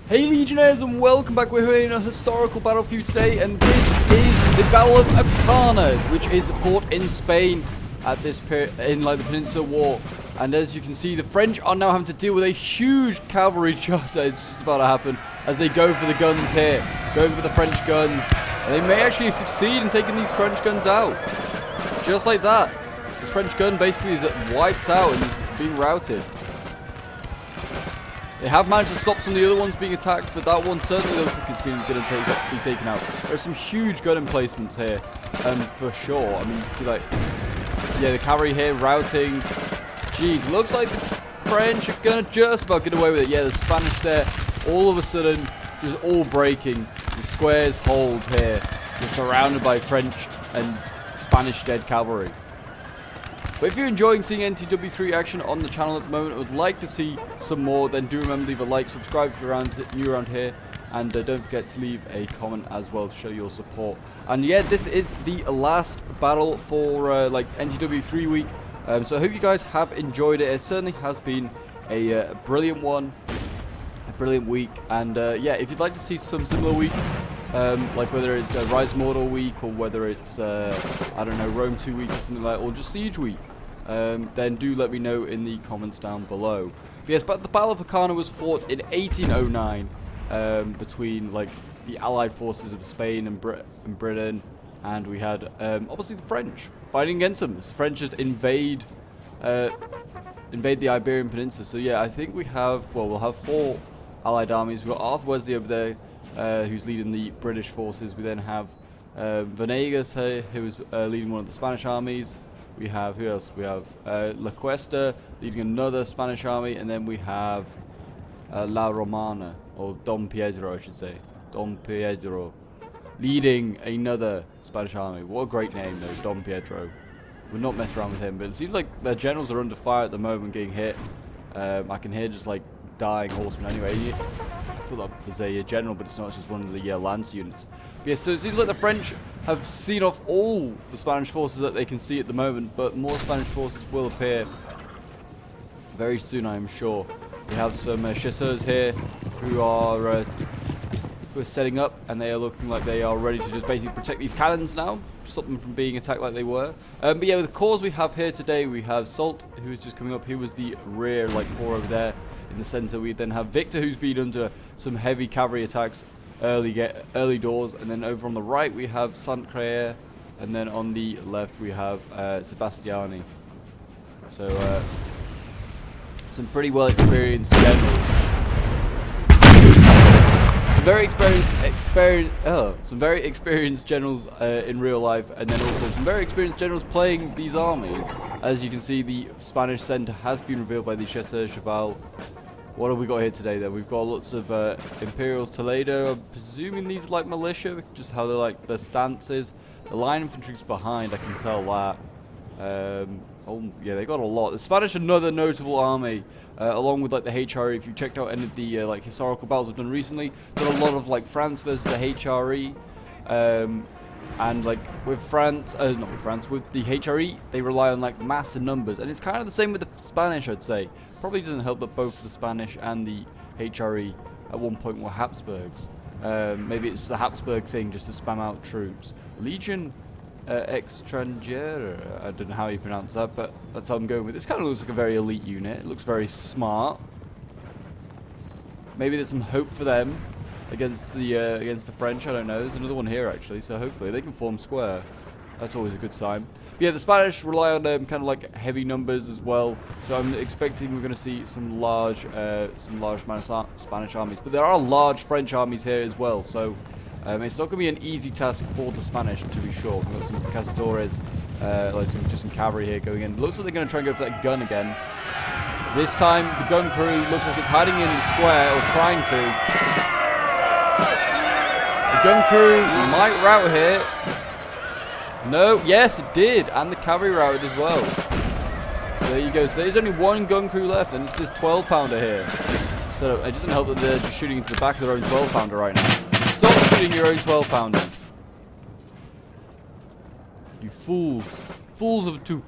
Hey Legionnaires, and welcome back. We're here in a historical battle for you today, and this is the Battle of Ocaña, which is fought in Spain at this in like the Peninsular War. And as you can see, the French are now having to deal with a huge cavalry charge that is just about to happen as they go for the guns here, going for the French guns, and they may actually succeed in taking these French guns out, just like that. This French gun basically is wiped out and is being routed. They have managed to stop some of the other ones being attacked, but that one certainly looks like it's going to be taken out. There are some huge gun emplacements here, for sure. I mean, you can see, like, yeah, the cavalry here routing. Jeez, looks like the French are going to just about get away with it. Yeah, the Spanish there, all of a sudden, just all breaking. The squares hold here. They're surrounded by French and Spanish dead cavalry. But if you're enjoying seeing NTW3 action on the channel at the moment, and would like to see some more, then do remember to leave a like, subscribe if you're new around here, and don't forget to leave a comment as well to show your support. And yeah, this is the last battle for like NTW3 week, so I hope you guys have enjoyed it. It certainly has been a brilliant one, a brilliant week, and yeah, if you'd like to see some similar weeks, like whether it's Rise of Mordor week, or whether it's I don't know, Rome 2 week or something like that, or just Siege week, then do let me know in the comments down below. But yes, but the Battle of Ocaña was fought in 1809 between like the Allied forces of Spain and Britain, and we had obviously the French fighting against them. The French just invade the Iberian Peninsula. So yeah, I think we have, well, we'll have 4 Allied armies. We've got Arthur Wesley over there, who's leading the British forces. We then have Venegas here, who is leading one of the Spanish armies. We have, who else? We have La Cuesta leading another Spanish army, and then we have La Romana, or Don Pedro, I should say. Don Pedro leading another Spanish army. What a great name, though, Don Pedro. We'll not mess around with him, but it seems like their generals are under fire at the moment, getting hit. I can hear just like dying horsemen anyway. I thought that was a general, but it's not. It's just one of the lance units. But yeah, so it seems like the French have seen off all the Spanish forces that they can see at the moment, but more Spanish forces will appear very soon, I am sure. We have some chasseurs here who are setting up, and they are looking like they are ready to just basically protect these cannons now, stop them from being attacked like they were. But yeah, with the corps we have here today, we have Salt, who is just coming up. He was the rear corps over there in the center. We then have Victor, who's been under some heavy cavalry attacks early doors, and then over on the right we have Saint-Clair, and then on the left we have Sebastiani. So some pretty well experienced generals. Some very experienced generals in real life, and then also some very experienced generals playing these armies. As you can see, the Spanish center has been revealed by the Chasseurs Cheval. What have we got here today, then? We've got lots of Imperials Toledo. I'm presuming these are like militia, just how they're like their stances. The line infantry's behind, I can tell that. Oh yeah, they got a lot. The Spanish, another notable army, along with like the HRE. If you checked out any of the like historical battles I've done recently, done a lot of like France versus the HRE, and like with France, not with France, with the HRE, they rely on like massive numbers, and it's kind of the same with the Spanish, I'd say. Probably doesn't help that both the Spanish and the HRE at one point were Habsburgs. Maybe it's the Habsburg thing, just to spam out troops. Legion Extranjera, I don't know how you pronounce that, but that's how I'm going with it. This kind of looks like a very elite unit. It looks very smart. Maybe there's some hope for them against the French. I don't know. There's another one here actually, so hopefully they can form square. That's always a good sign. But yeah, the Spanish rely on kind of like heavy numbers as well, so I'm expecting we're going to see some large Spanish armies. But there are large French armies here as well, so it's not going to be an easy task for the Spanish, to be sure. We've got some cazadores, like just some cavalry here going in. Looks like they're going to try and go for that gun again. This time, the gun crew looks like it's hiding in the square, or trying to. The gun crew might rout here. No, yes, it did, and the cavalry routed as well. So there you go. So there's only one gun crew left, and it's this 12-pounder here. So it doesn't help that they're just shooting into the back of their own 12-pounder right now. Stop shooting your own 12-pounders. You fools. Fools of a took.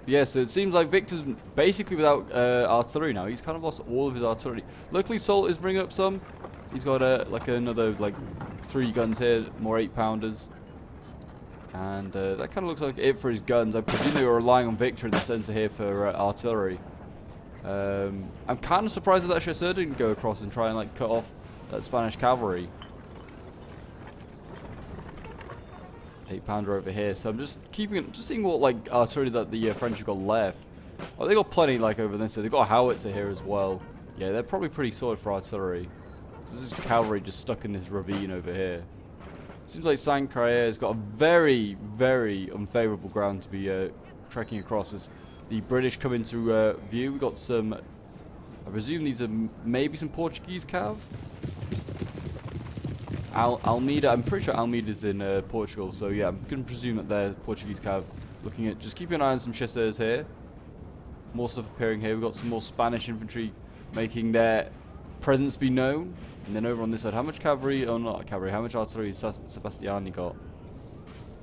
Yeah, so it seems like Victor's basically without artillery now. He's kind of lost all of his artillery. Luckily, Salt is bringing up some. He's got like another like 3 guns here, more 8-pounders. And that kind of looks like it for his guns. I presume they were relying on Victor in the center here for artillery. I'm kind of surprised that chasseur didn't go across and try and like cut off that Spanish cavalry. 8-pounder over here. So I'm just seeing what like artillery that the French have got left. Oh, they got plenty like over this. They've got a howitzer here as well. Yeah, they're probably pretty solid for artillery. So this is cavalry just stuck in this ravine over here. Seems like Saint-Crayère has got a very, very unfavourable ground to be trekking across as the British come into view. We've got some, I presume these are maybe some Portuguese cav. Almeida, I'm pretty sure Almeida's in Portugal, so yeah, I'm going to presume that they're Portuguese cav. Looking at, just keeping an eye on some chasseurs here. More stuff appearing here. We've got some more Spanish infantry making their presence be known. And then over on this side, how much cavalry, oh not cavalry, how much artillery has Sebastiani got?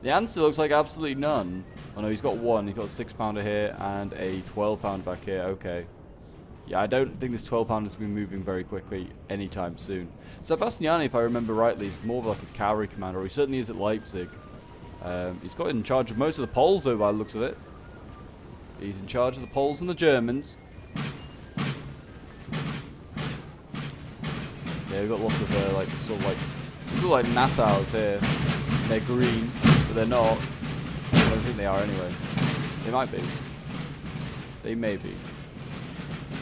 The answer looks like absolutely none. Oh no, he's got 1. He's got a 6-pounder here and a 12-pounder back here. Okay. Yeah, I don't think this 12-pounder is going to be moving very quickly anytime soon. Sebastiani, if I remember rightly, is more of like a cavalry commander, or he certainly is at Leipzig. He's got in charge of most of the Poles, though, by the looks of it. He's in charge of the Poles and the Germans. Yeah, we've got lots of like sort of like these look like Nassaus here. They're green, but they're not. I don't think they are anyway. They might be. They may be.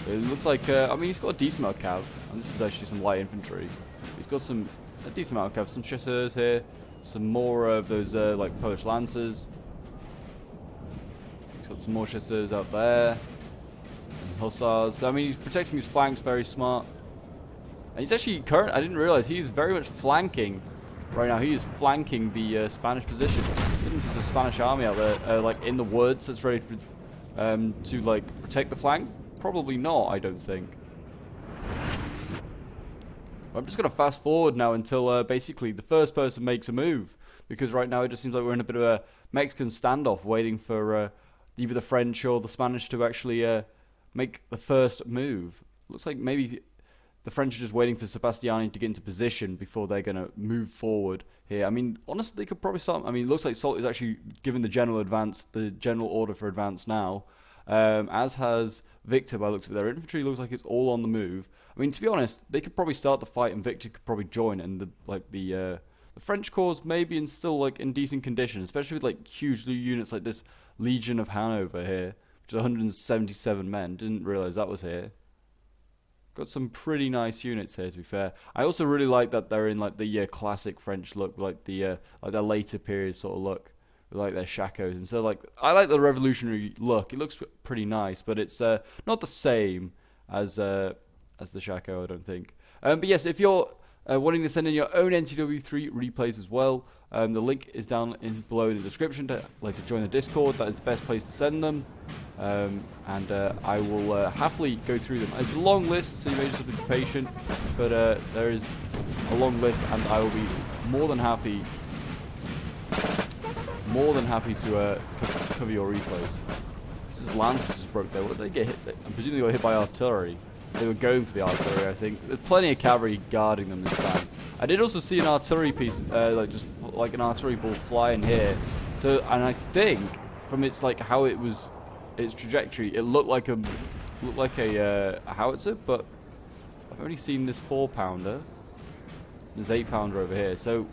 But it looks like I mean he's got a decent amount of cav, and this is actually some light infantry. He's got a decent amount of cav, some chasseurs here, some more of those like Polish lancers. He's got some more chasseurs out there, and hussars. I mean he's protecting his flanks very smart. And he's actually I didn't realize he's very much flanking right now. He is flanking the Spanish position. There's a Spanish army out there, like in the woods, that's ready to like protect the flank. Probably not, I don't think. I'm just gonna fast forward now until basically the first person makes a move, because right now it just seems like we're in a bit of a Mexican standoff, waiting for either the French or the Spanish to actually make the first move. Looks like maybe the French are just waiting for Sebastiani to get into position before they're going to move forward here. I mean, honestly, they could probably start. I mean, it looks like Soult is actually giving the general order for advance now, as has Victor by the looks of it. Their infantry looks like it's all on the move. I mean, to be honest, they could probably start the fight and Victor could probably join, and the French corps maybe still like in decent condition, especially with like huge units like this Legion of Hanover here, which is 177 men. Didn't realize that was here. Got some pretty nice units here, to be fair. I also really like that they're in like the classic French look, like the like their later period sort of look, with like their shakos. And so like I like the revolutionary look. It looks pretty nice, but it's not the same as the shako, I don't think. But yes, if you're wanting to send in your own NTW3 replays as well, the link is down below in the description to join the Discord. That is the best place to send them. And I will happily go through them. It's a long list, so you may just have to be patient, but there is a long list, and I will be more than happy to cover your replays. This is Lancers just broke there. What did they get hit? I'm presuming they got hit by artillery. They were going for the artillery, I think. There's plenty of cavalry guarding them this time. I did also see an artillery piece, like an artillery ball flying here. So, and I think from its like how it was, its trajectory, it looked like a howitzer, but I've only seen this 4-pounder. There's 8-pounder over here, so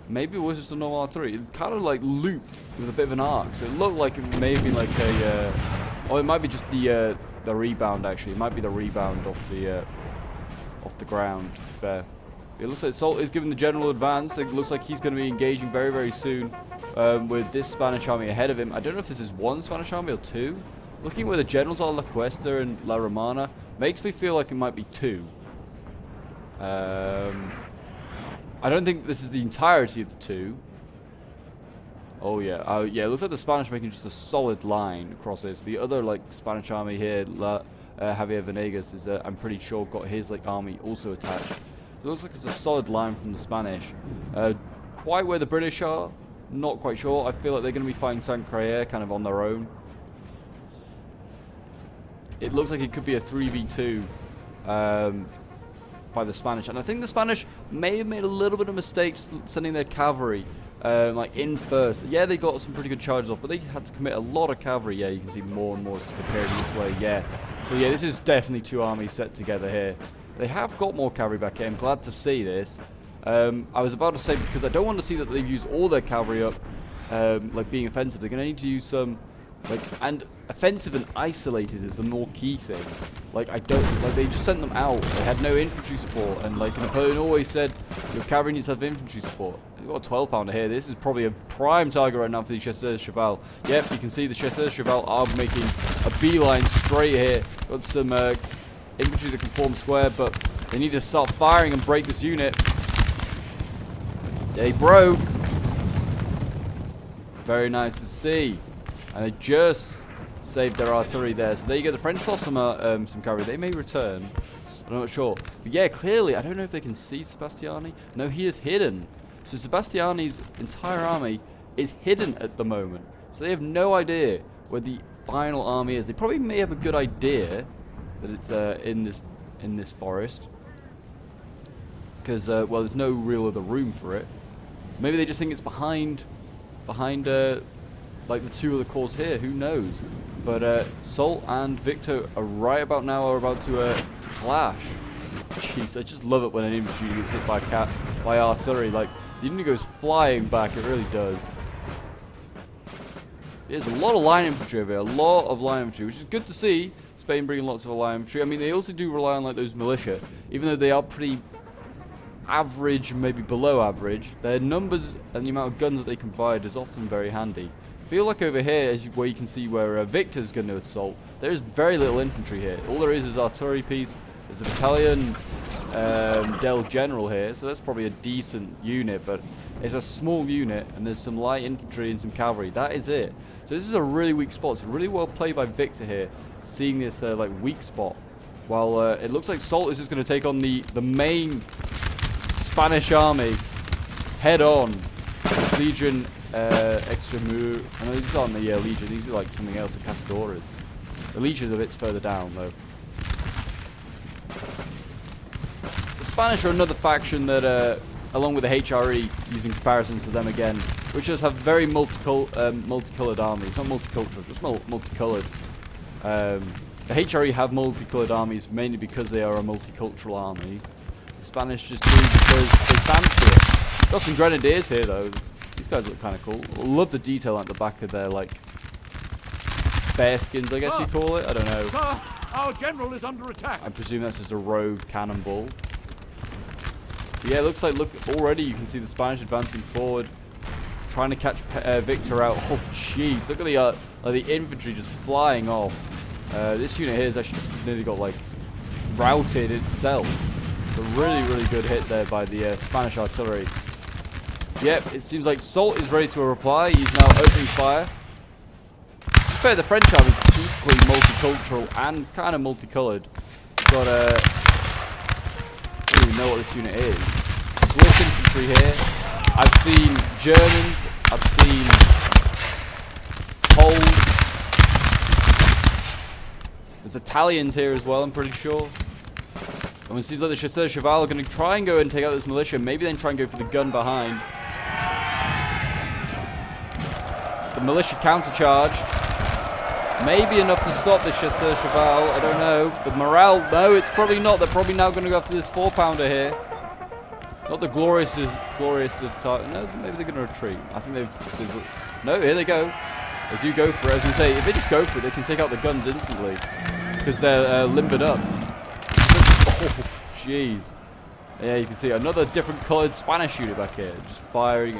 maybe it was just a normal artillery. It kind of like looped with a bit of an arc, so it looked like it may be like a. Oh, it might be just the rebound. Actually, it might be the rebound off the ground. To be fair, it looks like Soult is giving the general advance. It looks like he's going to be engaging very, very soon with this Spanish army ahead of him. I don't know if this is one Spanish army or two. Looking where the generals are, La Cuesta and La Romana, makes me feel like it might be two. I don't think this is the entirety of the two. Oh yeah, yeah. It looks like the Spanish making just a solid line across this. The other like Spanish army here, Javier Venegas, is I'm pretty sure got his like army also attached. So it looks like it's a solid line from the Spanish. Quite where the British are, not quite sure. I feel like they're going to be fighting Saint-Crayère kind of on their own. It looks like it could be a 3v2. by the Spanish. And I think the Spanish may have made a little bit of a mistake sending their cavalry like in first. Yeah, they got some pretty good charges off, but they had to commit a lot of cavalry. Yeah, you can see more and more stuff appearing this way. Yeah, so yeah, this is definitely two armies set together here. They have got more cavalry back here. I'm glad to see this. I was about to say, because I don't want to see that they've used all their cavalry up, like being offensive. They're going to need to use some, like, and offensive and isolated is the more key thing. Like, I don't, like, they just sent them out. They had no infantry support, and like Napoleon always said, your cavalry needs to have infantry support. We've got a 12-pounder here. This is probably a prime target right now for the Chasseurs Cheval. Yep, you can see the Chasseurs Cheval are making a beeline straight here. Got some infantry that can form square, but they need to start firing and break this unit. They broke. Very nice to see. And they just saved their artillery there. So there you go. The French lost some cavalry. They may return. I'm not sure. But yeah, clearly, I don't know if they can see Sebastiani. No, he is hidden. So Sebastiani's entire army is hidden at the moment. So they have no idea where the final army is. They probably may have a good idea that it's in this forest. Because, well, there's no real other room for it. Maybe they just think it's behind like the two other corps here. Who knows? But Soult and Victor are right about now about to clash. Jeez, I just love it when an infantry gets hit by artillery. Like, the unit goes flying back. It really does. There's a lot of line infantry over here. A lot of line infantry, which is good to see. Spain bringing lots of line infantry. I mean, they also do rely on like those militia, even though they are pretty average, maybe below average. Their numbers and the amount of guns that they can provide is often very handy. I feel like over here, where you can see where Victor's going to assault, there is very little infantry here. All there is artillery piece. There's a battalion del General here, so that's probably a decent unit, but it's a small unit, and there's some light infantry and some cavalry. That is it. So this is a really weak spot. It's really well played by Victor here, seeing this like weak spot. While it looks like Soult is just going to take on the main Spanish army head on. This Legion Extremur. I know these aren't the Legion, these are like something else, the Castores. The Legion's a bit further down though. The Spanish are another faction that, along with the HRE, using comparisons to them again, which just have very multicolored armies. Not multicultural, just multicolored. The HRE have multicolored armies mainly because they are a multicultural army. The Spanish just do because they fancy it. Got some grenadiers here though. These guys look kind of cool. Love the detail at the back of their like bear skins, I guess you call it. I don't know. Sir, our general is under attack. I presume that's just a rogue cannonball. But yeah, it looks like already you can see the Spanish advancing forward, trying to catch Victor out. Oh jeez, look at the infantry just flying off. This unit here has actually just nearly got like routed itself. A really good hit there by the Spanish artillery. Yep, it seems like Soult is ready to reply. He's now opening fire. To be fair, the French army is equally multicultural and kind of multicolored. Got I don't even know what this unit is. Swiss infantry here. I've seen Germans. I've seen Poles. There's Italians here as well, I'm pretty sure. And it seems like the Chasseurs Cheval are going to try and go and take out this militia. Maybe then try and go for the gun behind. The militia countercharge. Maybe enough to stop the Chasseurs Cheval. I don't know. The morale, no, it's probably not. They're probably now going to go after this 4-pounder here. Not the glorious of time. No, maybe they're going to retreat. I think they've... No, here they go. They do go for it. As I say, if they just go for it, they can take out the guns instantly. Because they're limbered up. Oh, jeez. Yeah, you can see another different coloured Spanish unit back here. Just firing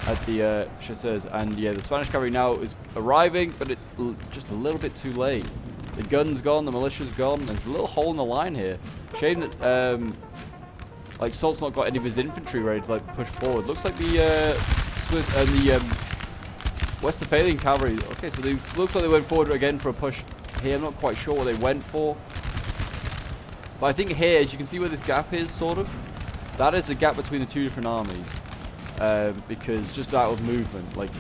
at the Chasseurs. And yeah, the Spanish cavalry now is arriving, but it's just a little bit too late. The gun's gone, the militia's gone. There's a little hole in the line here. Shame that, like, Soult's not got any of his infantry ready to, like, push forward. Looks like the Swiss and the Westphalian cavalry. Okay, so looks like they went forward again for a push here. I'm not quite sure what they went for. But I think here, as you can see where this gap is, sort of, that is the gap between the two different armies. Because just out of movement, like,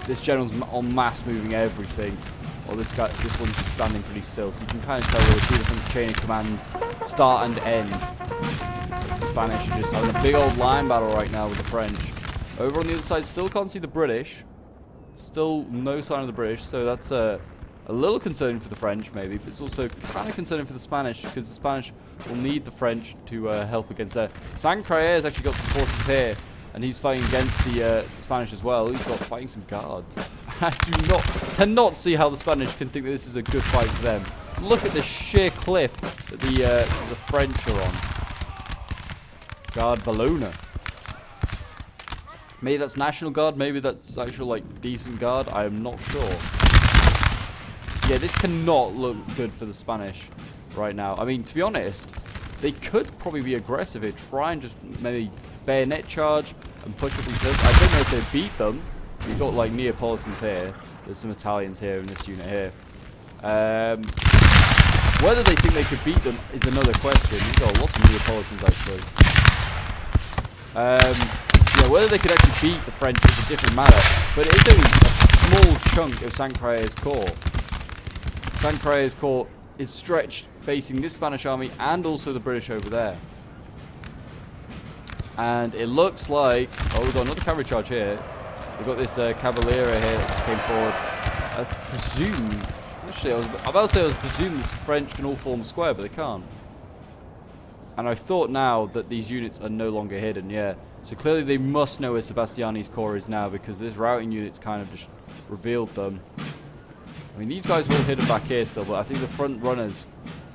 this general's en masse moving everything. Or this one's just standing pretty still. So you can kind of tell there are two different chain of commands, start and end. As the Spanish are just having a big old line battle right now with the French. Over on the other side, still can't see the British. Still no sign of the British, so that's a little concerning for the French, maybe, but it's also kind of concerning for the Spanish, because the Spanish will need the French to help against there. Saint-Crayé has actually got some forces here, and he's fighting against the Spanish as well. He's got fighting some guards. I cannot see how the Spanish can think that this is a good fight for them. Look at the sheer cliff that the French are on. Guard Bellona. Maybe that's National Guard, maybe that's actual, like, decent guard. I am not sure. Yeah, this cannot look good for the Spanish right now. I mean, to be honest, they could probably be aggressive here. Try and just maybe bayonet charge and push up these hills. I don't know if they beat them. We've got, like, Neapolitans here. There's some Italians here in this unit here. Whether they think they could beat them is another question. We've got lots of Neapolitans, actually. Yeah, whether they could actually beat the French is a different matter, but it is only a small chunk of Saint-Crayé's corps. Saint-Crayé's corps is stretched facing this Spanish army and also the British over there. And it looks like... Oh, we've got another cavalry charge here. We've got this Cavaliera here that just came forward. I presume... Actually, I was about to say I was presuming the French can all form square, but they can't. And I thought now that these units are no longer hidden, yeah. So clearly they must know where Sebastiani's corps is now, because this routing unit's kind of just revealed them. I mean, these guys are all hidden back here still, but I think the front runners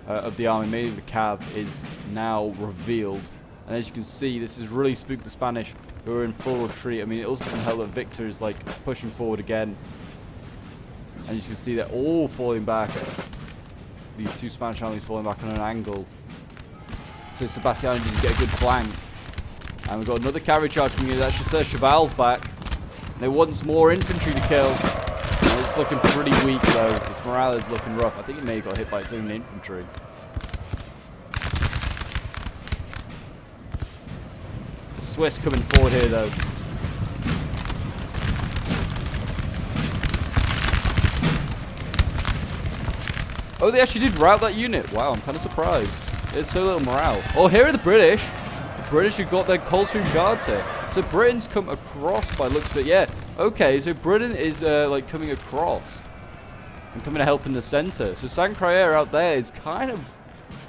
of the army, mainly the Cav, is now revealed. And as you can see, this has really spooked the Spanish, who are in full retreat. I mean, it also doesn't help that Victor is, like, pushing forward again. And you can see they're all falling back. These two Spanish armies falling back on an angle. So Sebastiani doesn't get a good flank. And we've got another cavalry charge coming in. That's Chasseur Cheval's back. And they want some more infantry to kill. And it's looking pretty weak, though. Its morale is looking rough. I think it may have got hit by its own infantry. The Swiss coming forward here, though. Oh, they actually did rout that unit. Wow, I'm kind of surprised. It's so little morale. Oh, here are the British. The British have got their Coldstream Guards here. So Britain's come across by looks of it. Yeah, okay, so Britain is like coming across and coming to help in the center. So Saint-Crayé out there is kind of...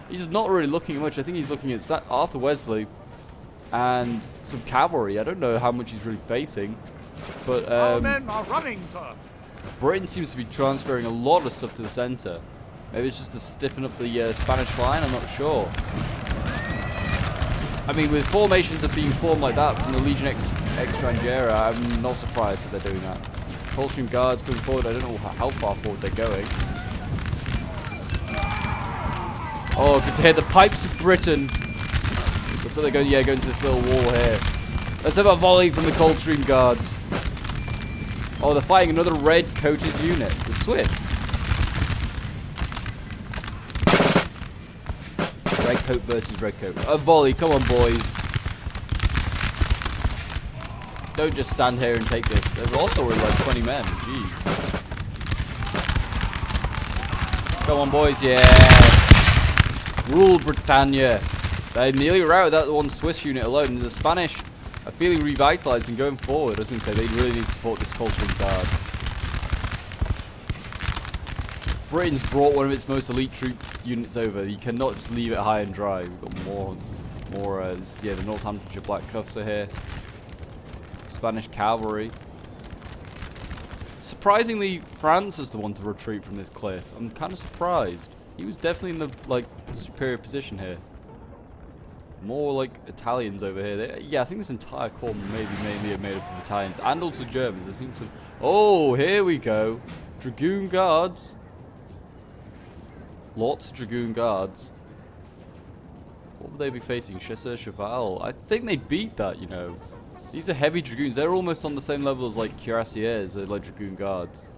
He's not really looking at much. I think he's looking at Arthur Wesley and some cavalry. I don't know how much he's really facing. But Our men are running, sir. Britain seems to be transferring a lot of stuff to the center. Maybe it's just to stiffen up the Spanish line, I'm not sure. I mean, with formations that being formed like that from the Legion Extranjera, I'm not surprised that they're doing that. Coldstream Guards going forward, I don't know how far forward they're going. Oh, good to hear the pipes of Britain. Looks like they're going, yeah, going to this little wall here. Let's have a volley from the Coldstream Guards. Oh, they're fighting another red-coated unit, the Swiss. Red coat versus red coat. A volley, come on, boys. Don't just stand here and take this. There's also already like 20 men. Jeez. Come on, boys. Yeah. Rule Britannia. They nearly routed that one Swiss unit alone. And the Spanish are feeling revitalized and going forward. I was going to say, they really need to support this Coldstream Guard. Britain's brought one of its most elite troop units over. You cannot just leave it high and dry. We've got more, yeah, the Northamptonshire Black Cuffs are here. Spanish cavalry. Surprisingly, France is the one to retreat from this cliff. I'm kind of surprised. He was definitely in the, like, superior position here. More, like, Italians over here. Yeah, I think this entire corps maybe mainly made up of Italians and also Germans. There seems to... Oh, here we go. Dragoon Guards. Lots of Dragoon Guards. What would they be facing? Chasseur Cheval. I think they beat that, you know. These are heavy Dragoons. They're almost on the same level as, like, Cuirassiers, like Dragoon Guards.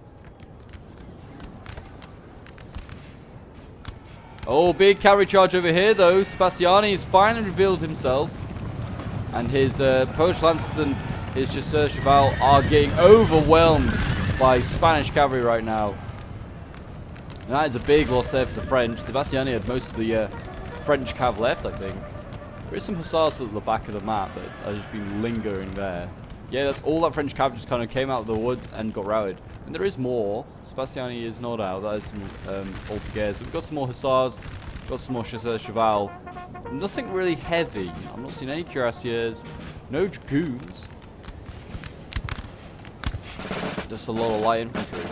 Oh, big cavalry charge over here, though. Sebastiani has finally revealed himself. And his Polish Lancers and his Chasseur Cheval are getting overwhelmed by Spanish cavalry right now. And that is a big loss there for the French. Sebastiani had most of the French cav left, I think. There is some hussars at the back of the map that have just been lingering there. Yeah, that's all that French cav just kind of came out of the woods and got routed. And there is more. Sebastiani is not out. That is some altogether. So we've got some more hussars. Got some more chasseurs cheval. Nothing really heavy. I'm not seeing any cuirassiers. No dragoons. Just a lot of light infantry.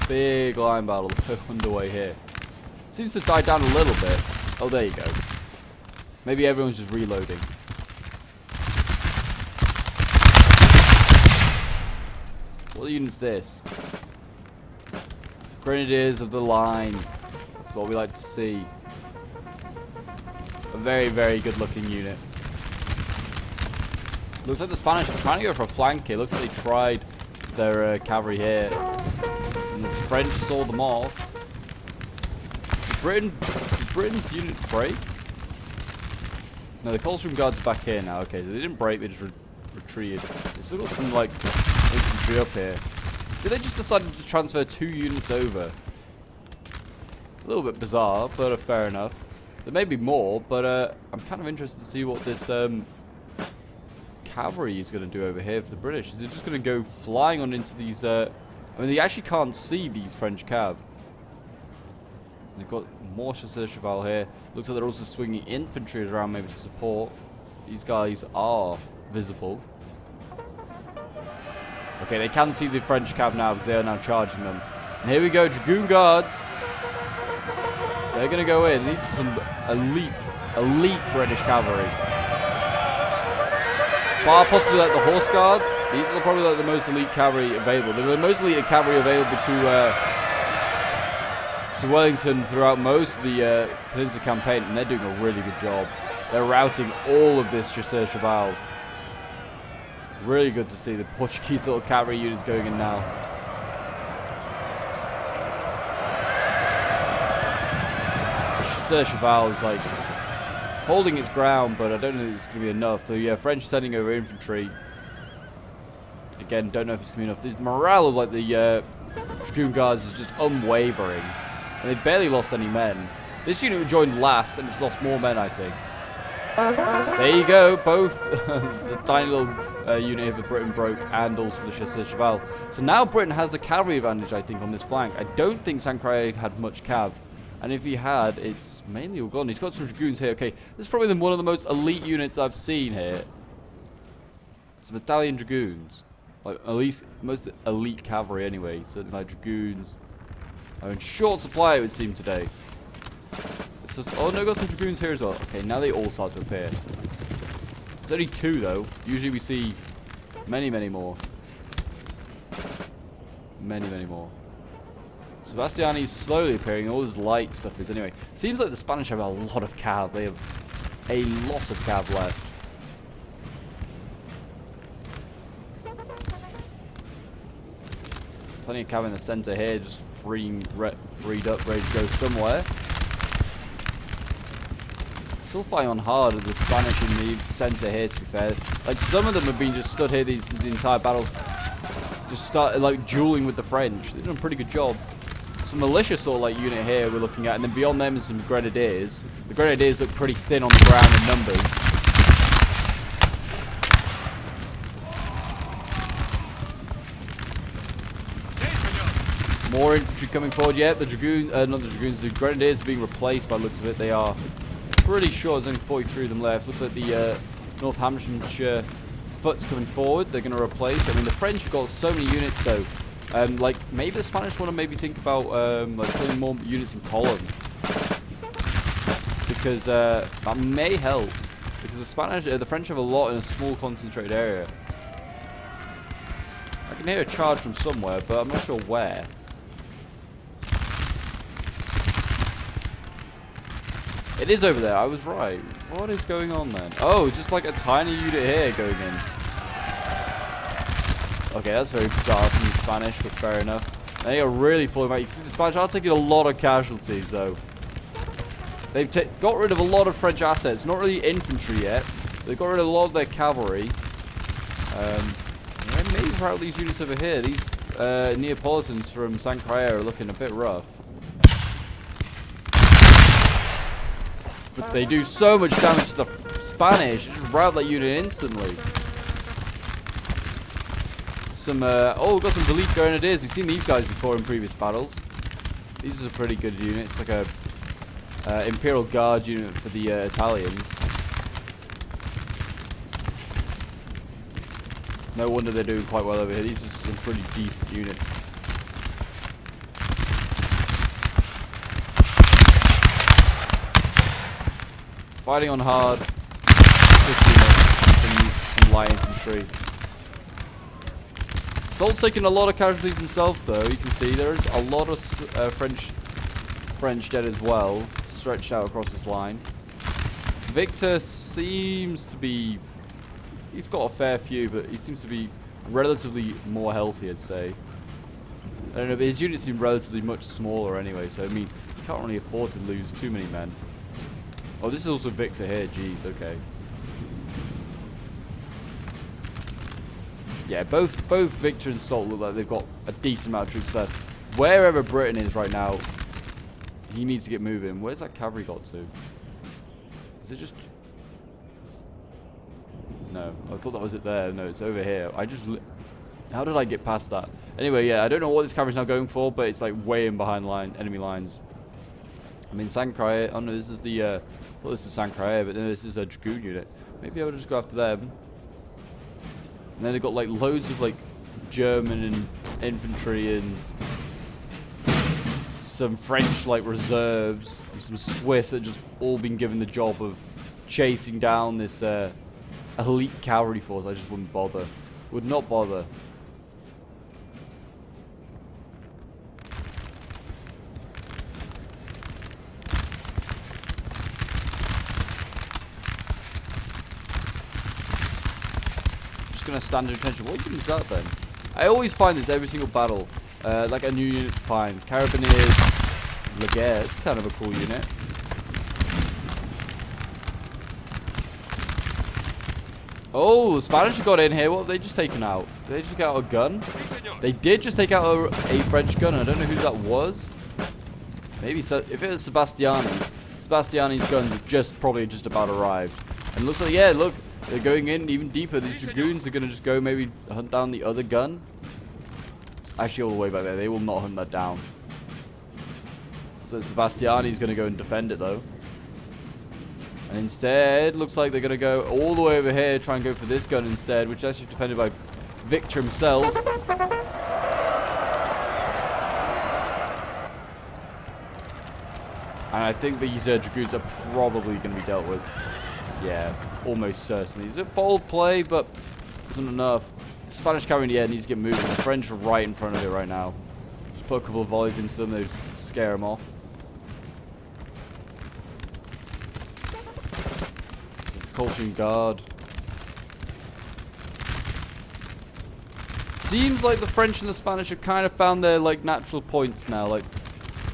Big line battle underway here. Seems to die down a little bit. Oh, there you go. Maybe everyone's just reloading. What unit is this? Grenadiers of the line. That's what we like to see. A very, very good looking unit. Looks like the Spanish are trying to go for a flank here. Looks like they tried their cavalry here. And the French saw them off. Did Britain's unit break? No, the Coldstream Guards are back here now. Okay, so they didn't break, they just retreated. They still got some, like, infantry up here. Did they just decide to transfer 2 units over? A little bit bizarre, but fair enough. There may be more, but I'm kind of interested to see what this cavalry is going to do over here for the British. Is it just going to go flying on into these... I mean, they actually can't see these French cav. They've got more chasseurs cheval here. Looks like they're also swinging infantry around maybe to support. These guys are visible. Okay, they can see the French cav now because they are now charging them. And here we go, Dragoon Guards. They're going to go in. These are some elite British cavalry. Bar possibly like the Horse Guards. These are probably like the most elite cavalry available. They're the most elite cavalry available to Wellington throughout most of the Peninsula campaign, and they're doing a really good job. They're routing all of this chasseur cheval. Really good to see the Portuguese little cavalry units going in now. The chasseur cheval is like holding its ground, but I don't know if it's going to be enough. The French sending over infantry. Again, don't know if it's going to be enough. The morale of like the Dragoon Guards is just unwavering. And they barely lost any men. This unit joined last, and it's lost more men, I think. There you go, both the tiny little unit here for Britain broke, and also the chasseurs cheval. So now Britain has the cavalry advantage, I think, on this flank. I don't think Sancraig had much cav. And if he had, it's mainly all gone. He's got some dragoons here. Okay, this is probably one of the most elite units I've seen here. It's battalion dragoons. Like, at least, most elite cavalry anyway. Certainly like dragoons. I'm in short supply, it would seem, today. It's just, oh no, got some dragoons here as well. Okay, now they all start to appear. There's only 2 though. Usually we see many, many more. Many, many more. Sebastiani's slowly appearing. All this light stuff is anyway. Seems like the Spanish have a lot of cav. They have a lot of cav left. Plenty of cav in the center here, just freed up, ready to go somewhere. Still fighting on hard with the Spanish in the center here, to be fair. Like, some of them have been just stood here the entire battle. Just started, like, dueling with the French. They've done a pretty good job. Some militia sort of, like, unit here we're looking at. And then beyond them is some grenadiers. The grenadiers look pretty thin on the ground in numbers. More infantry coming forward. Yeah, the dragoons, not the dragoons, the grenadiers are being replaced by the looks of it. They are pretty sure there's only 43 of them left. Looks like the Northamptonshire foot's coming forward. They're going to replace. I mean, the French have got so many units though. Like maybe the Spanish want to maybe think about like putting more units in column, because that may help. Because the French have a lot in a small concentrated area. I can hear a charge from somewhere, but I'm not sure where. It is over there. I was right. What is going on then? Oh, just like a tiny unit here going in. Okay, that's very bizarre from the Spanish, but fair enough. They are really falling back. You can see the Spanish are taking a lot of casualties, though. They've got rid of a lot of French assets. Not really infantry yet. They've got rid of a lot of their cavalry. Maybe proud these units over here. These Neapolitans from San Croix are looking a bit rough. But they do so much damage to the Spanish, just rout that unit instantly. Some, oh, we've got some elite grenadiers. We've seen these guys before in previous battles. These are a pretty good unit. It's like a Imperial Guard unit for the Italians. No wonder they're doing quite well over here. These are some pretty decent units. Fighting on hard. Some light infantry. Salt's taking a lot of casualties himself, though. You can see there's a lot of French dead as well, stretched out across this line. Victor seems to be... He's got a fair few, but he seems to be relatively more healthy, I'd say. I don't know, but his units seem relatively much smaller anyway, so I mean, you can't really afford to lose too many men. Oh, this is also Victor here, jeez, okay. Yeah, both Victor and Salt look like they've got a decent amount of troops left. Wherever Britain is right now, he needs to get moving. Where's that cavalry got to? Is it just... No, I thought that was it there. No, it's over here. How did I get past that? Anyway, yeah, I don't know what this cavalry's now going for, but it's like way in behind enemy lines. I mean, San Croix... Oh no, this is the... well, this is San Croix, but then this is a Dragoon unit. Maybe I would just go after them. And then they've got like loads of like German and infantry and some French like reserves and some Swiss that just all been given the job of chasing down this elite cavalry force. I just wouldn't bother. Would not bother. Gonna stand at attention. What even is that then? I always find this every single battle. Like a new unit to find. Carabiniers, Laguerres, kind of a cool unit. Oh, the Spanish got in here. What have they just taken out? Did they just take out a gun? They did just take out a French gun. I don't know who that was. Maybe if it was Sebastiani's guns have probably just about arrived. And it looks like, yeah, look. They're going in even deeper. These Dragoons are going to just go maybe hunt down the other gun. It's actually all the way back there. They will not hunt that down. So Sebastiani's going to go and defend it though. And instead, looks like they're going to go all the way over here, try and go for this gun instead, which is actually defended by Victor himself. And I think these Dragoons are probably going to be dealt with. Yeah, almost certainly. It's a bold play, but wasn't enough. The Spanish cavalry in the air needs to get moving. The French are right in front of it right now. Just put a couple of volleys into them, they just scare them off. This is the Coldstream Guard. Seems like the French and the Spanish have kind of found their like natural points now. Like,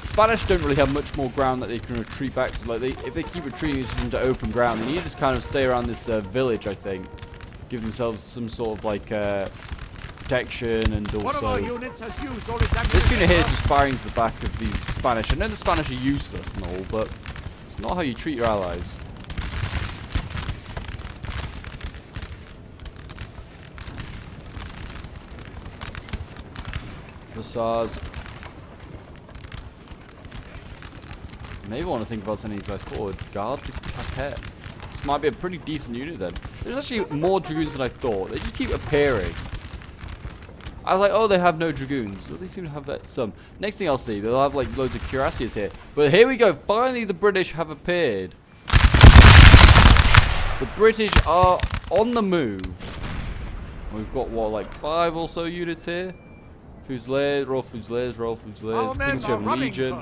the Spanish don't really have much more ground that they can retreat back to. Like, if they keep retreating it's just into open ground, they need to just kind of stay around this village, I think. Give themselves some sort of like protection, and also this unit here is just firing to the back of these Spanish. I know the Spanish are useless and all, but it's not how you treat your allies. Hussars. Maybe I want to think about sending these guys forward. Guard to Capet. This might be a pretty decent unit then. There's actually more Dragoons than I thought. They just keep appearing. I was like, oh, they have no Dragoons. Well, they seem to have that some. Next thing I'll see, they'll have like loads of cuirassiers here. But here we go. Finally, the British have appeared. The British are on the move. We've got, what, like 5 or so units here? Fusiliers, Royal Fusiliers, King's German Legion.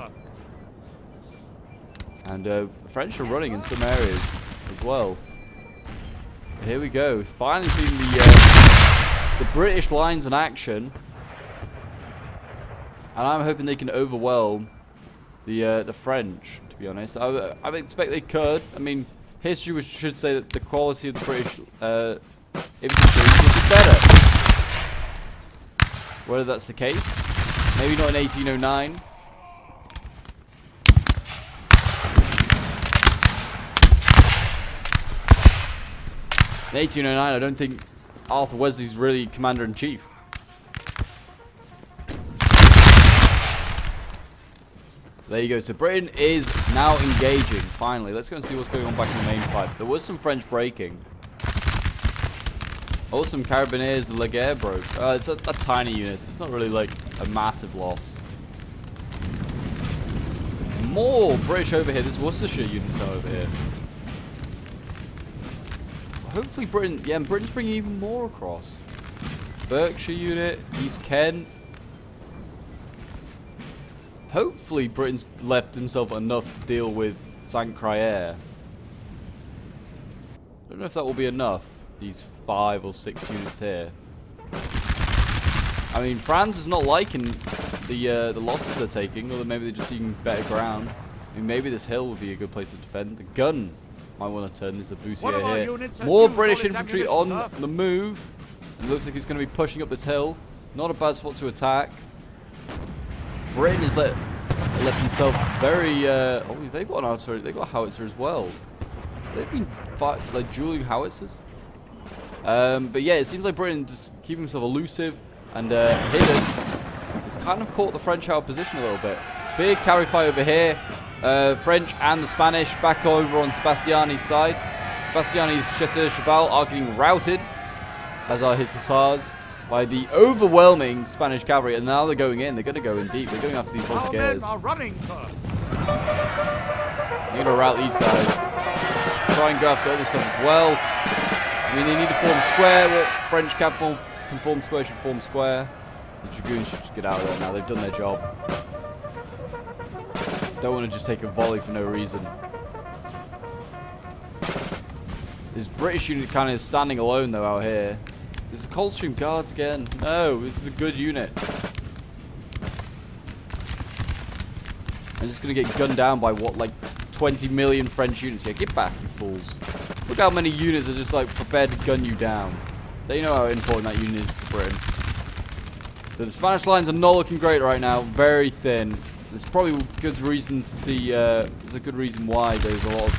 And the French are running in some areas as well. Here we go. Finally seeing the British lines in action. And I'm hoping they can overwhelm the French, to be honest. I expect they could. I mean, history should say that the quality of the British infantry would be better. Whether that's the case. Maybe not in 1809. In 1809, I don't think Arthur Wesley's really commander-in-chief. There you go. So Britain is now engaging, finally. Let's go and see what's going on back in the main fight. There was some French breaking. Oh, some Carabiniers, the Laguerre broke. It's a tiny unit. So it's not really like a massive loss. More British over here. This Worcestershire units are over here. Hopefully Britain, yeah, and Britain's bringing even more across. Berkshire unit, East Kent. Hopefully Britain's left himself enough to deal with St. Cryer. Don't know if that will be enough, these 5 or 6 units here. I mean, France is not liking the losses they're taking, or maybe they're just seeing better ground. I mean, maybe this hill would be a good place to defend. The gun might want to turn. There's a Boussier here. More British infantry on the move. It looks like he's going to be pushing up this hill. Not a bad spot to attack. Britain has left himself very. Oh, they've got an artillery. They've got a howitzer as well. They've been like dueling howitzers. But yeah, it seems like Britain just keeping himself elusive and hidden. It's kind of caught the French out of position a little bit. Big carry fight over here. French and the Spanish back over on Sebastiani's side. Sebastiani's Chasseurs Cheval are getting routed, as are his hussars, by the overwhelming Spanish cavalry. And now they're going in. They're going to go in deep. They're going after these Voltigeurs. Our men are running, sir. They're going to rout these guys. Try and go after other stuff as well. I mean, they need to form square. What French cavalry can form square should form square. The Dragoons should just get out of there now. They've done their job. Don't want to just take a volley for no reason. This British unit kind of is standing alone though out here. This is Coldstream Guards again. No, this is a good unit. I'm just going to get gunned down by what, like 20 million French units here. Get back, you fools. Look how many units are just like prepared to gun you down. They know how important that unit is to Britain. The Spanish lines are not looking great right now. Very thin. There's probably a good reason to see. There's a good reason why there's a lot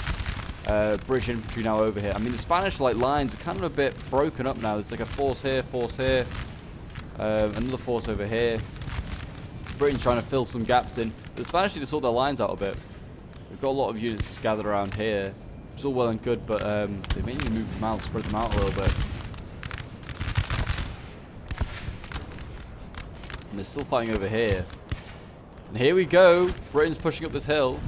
of British infantry now over here. I mean, the Spanish lines are kind of a bit broken up now. There's like a force here, another force over here. Britain's trying to fill some gaps in. The Spanish need to sort their lines out a bit. We've got a lot of units just gathered around here. It's all well and good, but they may need to move them out, spread them out a little bit. And they're still fighting over here. And here we go. Britain's pushing up this hill.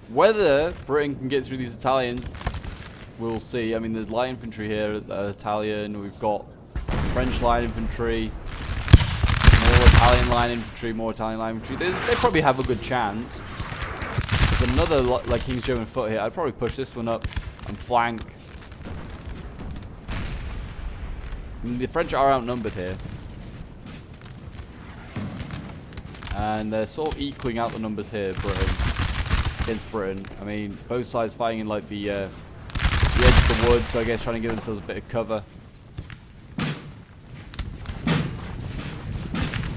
Whether Britain can get through these Italians, we'll see. I mean, there's light infantry here, Italian. We've got French line infantry, more Italian line infantry, more Italian line infantry. They probably have a good chance. There's another like King's German foot here. I'd probably push this one up and flank. I mean, the French are outnumbered here, and they're sort of equaling out the numbers here, Britain against Britain. I mean, both sides fighting in like the edge of the woods, so I guess trying to give themselves a bit of cover.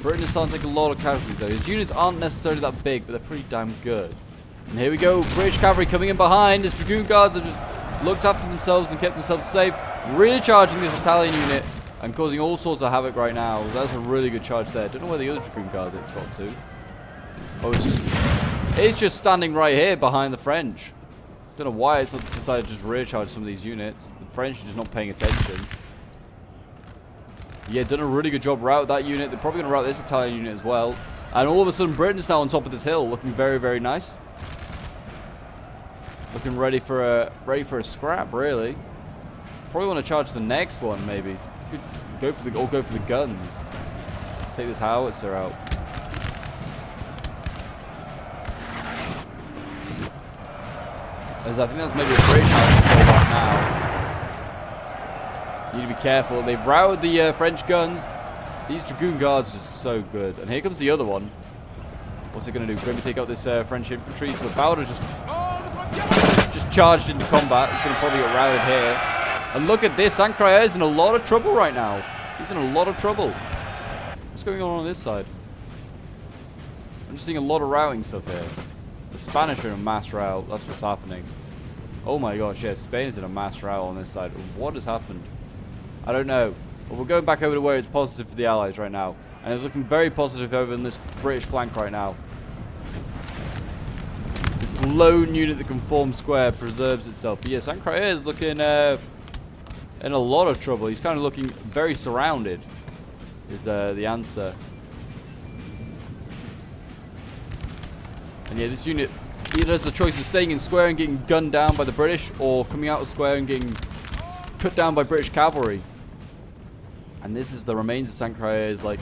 Britain is starting to take a lot of casualties though. His units aren't necessarily that big, but they're pretty damn good. And here we go, British cavalry coming in behind. His Dragoon Guards have just looked after themselves and kept themselves safe. Really charging this Italian unit and causing all sorts of havoc right now. That's a really good charge there. Don't know where the other Dragoon Guard has got to. Oh, it's just standing right here behind the French. Don't know why it's decided to just rear charge some of these units. The French are just not paying attention. Yeah, done a really good job route that unit. They're probably going to route this Italian unit as well. And all of a sudden, Britain is now on top of this hill, looking very, very nice. Looking ready for a scrap, really. Probably want to charge the next one, maybe. Could go for the guns. Take this howitzer out. As I think that's maybe a British howitzer going off now. Need to be careful. They've routed the French guns. These Dragoon Guards are just so good. And here comes the other one. What's it going to do? Going to take out this French infantry. So Bowder just charged into combat. He's going to probably get routed here. And look at this. Saint-Crayeur is in a lot of trouble right now. He's in a lot of trouble. What's going on this side? I'm just seeing a lot of routing stuff here. The Spanish are in a mass rout. That's what's happening. Oh my gosh, yeah. Spain is in a mass rout on this side. What has happened? I don't know. But we're going back over to where it's positive for the Allies right now. And it's looking very positive over in this British flank right now. This lone unit that can form square preserves itself. But yeah, Saint-Crayeur is looking in a lot of trouble. He's kind of looking very surrounded, is the answer. And yeah, this unit either has the choice of staying in square and getting gunned down by the British, or coming out of square and getting cut down by British cavalry. And this is the remains of Saint-Crayeur's like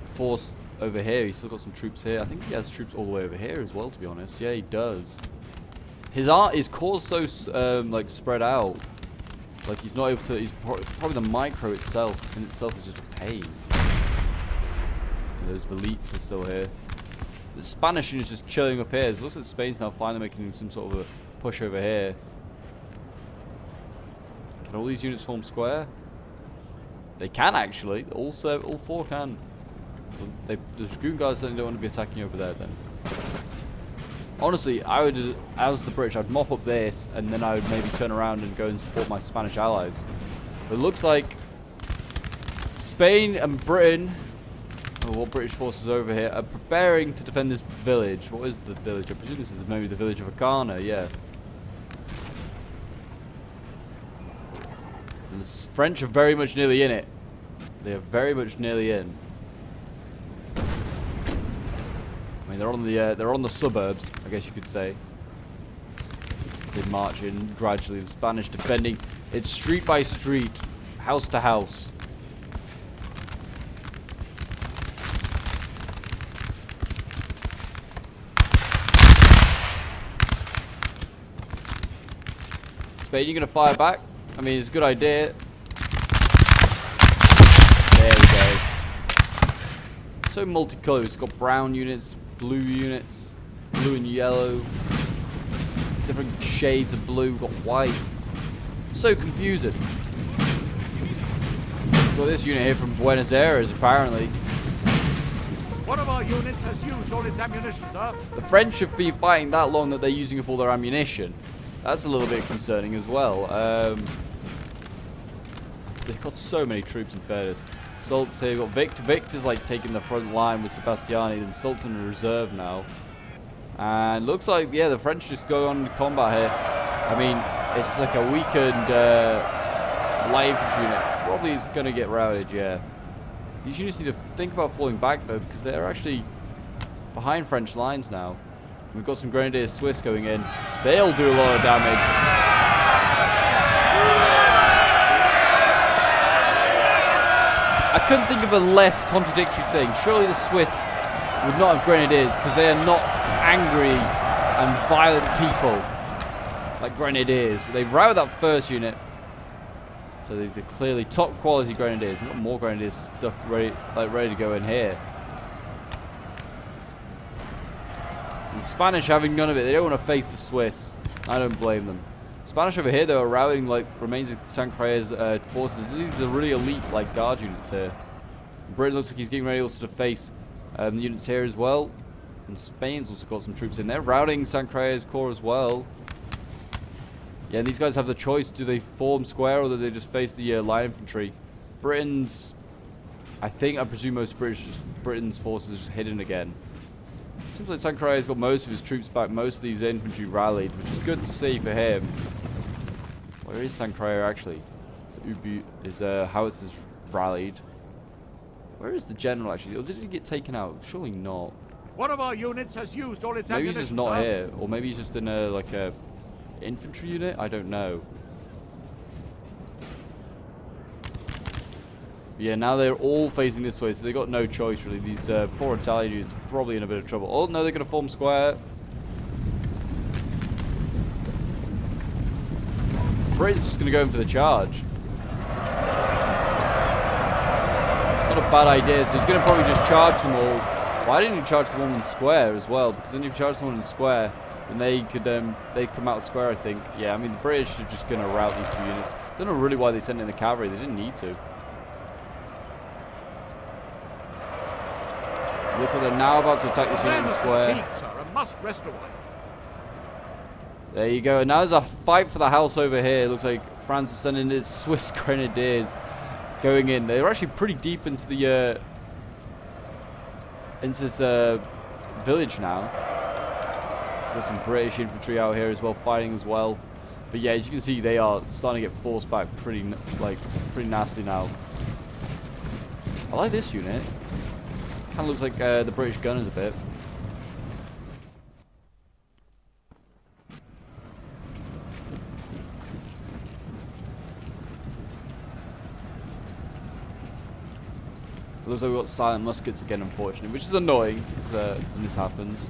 force over here. He's still got some troops here. I think he has troops all the way over here as well, to be honest. Yeah, he does. His corps so like spread out. Like he's not able to. He's probably the micro itself in itself is just a pain. And those Velites are still here. The Spanish unit's just chilling up here. It looks like Spain's now finally making some sort of a push over here. Can all these units form square? They can actually. All four can. The Dragoon guys certainly don't want to be attacking over there then. Honestly, I would, as the British, I'd mop up this and then I would maybe turn around and go and support my Spanish allies. But it looks like Spain and Britain, what British forces over here, are preparing to defend this village. What is the village? I presume this is maybe the village of Ocaña, yeah. And the French are very much nearly in it. They are very much nearly in. I mean, they're on the suburbs, I guess you could say. As they march in gradually, the Spanish defending it street by street, house to house. Spain, you're gonna fire back? I mean, it's a good idea. There we go. So multicolored. It's got brown units, blue units, blue and yellow, different shades of blue. Got white. So confusing. Got this unit here from Buenos Aires, apparently. One of our units has used all its ammunition, sir. The French have been fighting that long that they're using up all their ammunition. That's a little bit concerning as well. They've got so many troops in fairness. Sult's here, got Victor. Victor's like taking the front line with Sebastiani, then Sult's in reserve now. And looks like, yeah, the French just go on to combat here. I mean, it's like a weakened light infantry unit. Probably is going to get routed, yeah. These units need to think about falling back though, because they're actually behind French lines now. We've got some Grenadiers Swiss going in. They'll do a lot of damage. I couldn't think of a less contradictory thing. Surely the Swiss would not have Grenadiers because they are not angry and violent people like Grenadiers. But they've routed that first unit. So these are clearly top quality Grenadiers. We've got more Grenadiers stuck ready to go in here. The Spanish having none of it. They don't want to face the Swiss. I don't blame them. Spanish over here, though, are routing like remains of Saint-Crayeur's forces. These are really elite like guard units here. Britain looks like he's getting ready also to face the units here as well. And Spain's also got some troops in there, routing Saint-Crayeur's corps as well. Yeah, and these guys have the choice: do they form square or do they just face the light infantry? Britain's, I presume most Britain's forces are just hidden again. Seems like Saint-Crayeur's got most of his troops back, most of these infantry rallied, which is good to see for him. Where is Saint-Crayeur actually? His howitzers rallied. Where is the general actually? Or did he get taken out? Surely not. One of our units has used all its Maybe ammunition, he's just not sir. here, or maybe he's just in a like a infantry unit. I don't know. But yeah, now they're all facing this way, so they got no choice really. These poor Italian units are probably in a bit of trouble. Oh no, they're going to form square. Britain's just going to go in for the charge. Not a bad idea, so he's going to probably just charge them all Why didn't you charge the one in square as well? Because then if you charge the one in square, then they could they come out square, I think. Yeah, I mean, the British are just going to rout these two units. Don't know really why they sent in the cavalry. They didn't need to. Looks like they're now about to attack this unit in square. Fatigued, sir, and must rest a while. There you go. And now there's a fight for the house over here. It looks like France is sending its Swiss Grenadiers going in. They're actually pretty deep into the into this village now. Got some British infantry out here as well, fighting as well. But yeah, as you can see, they are starting to get forced back pretty nasty now. I like this unit. Kind of looks like the British gunners a bit. Looks like we've got silent muskets again, unfortunately, which is annoying because when this happens.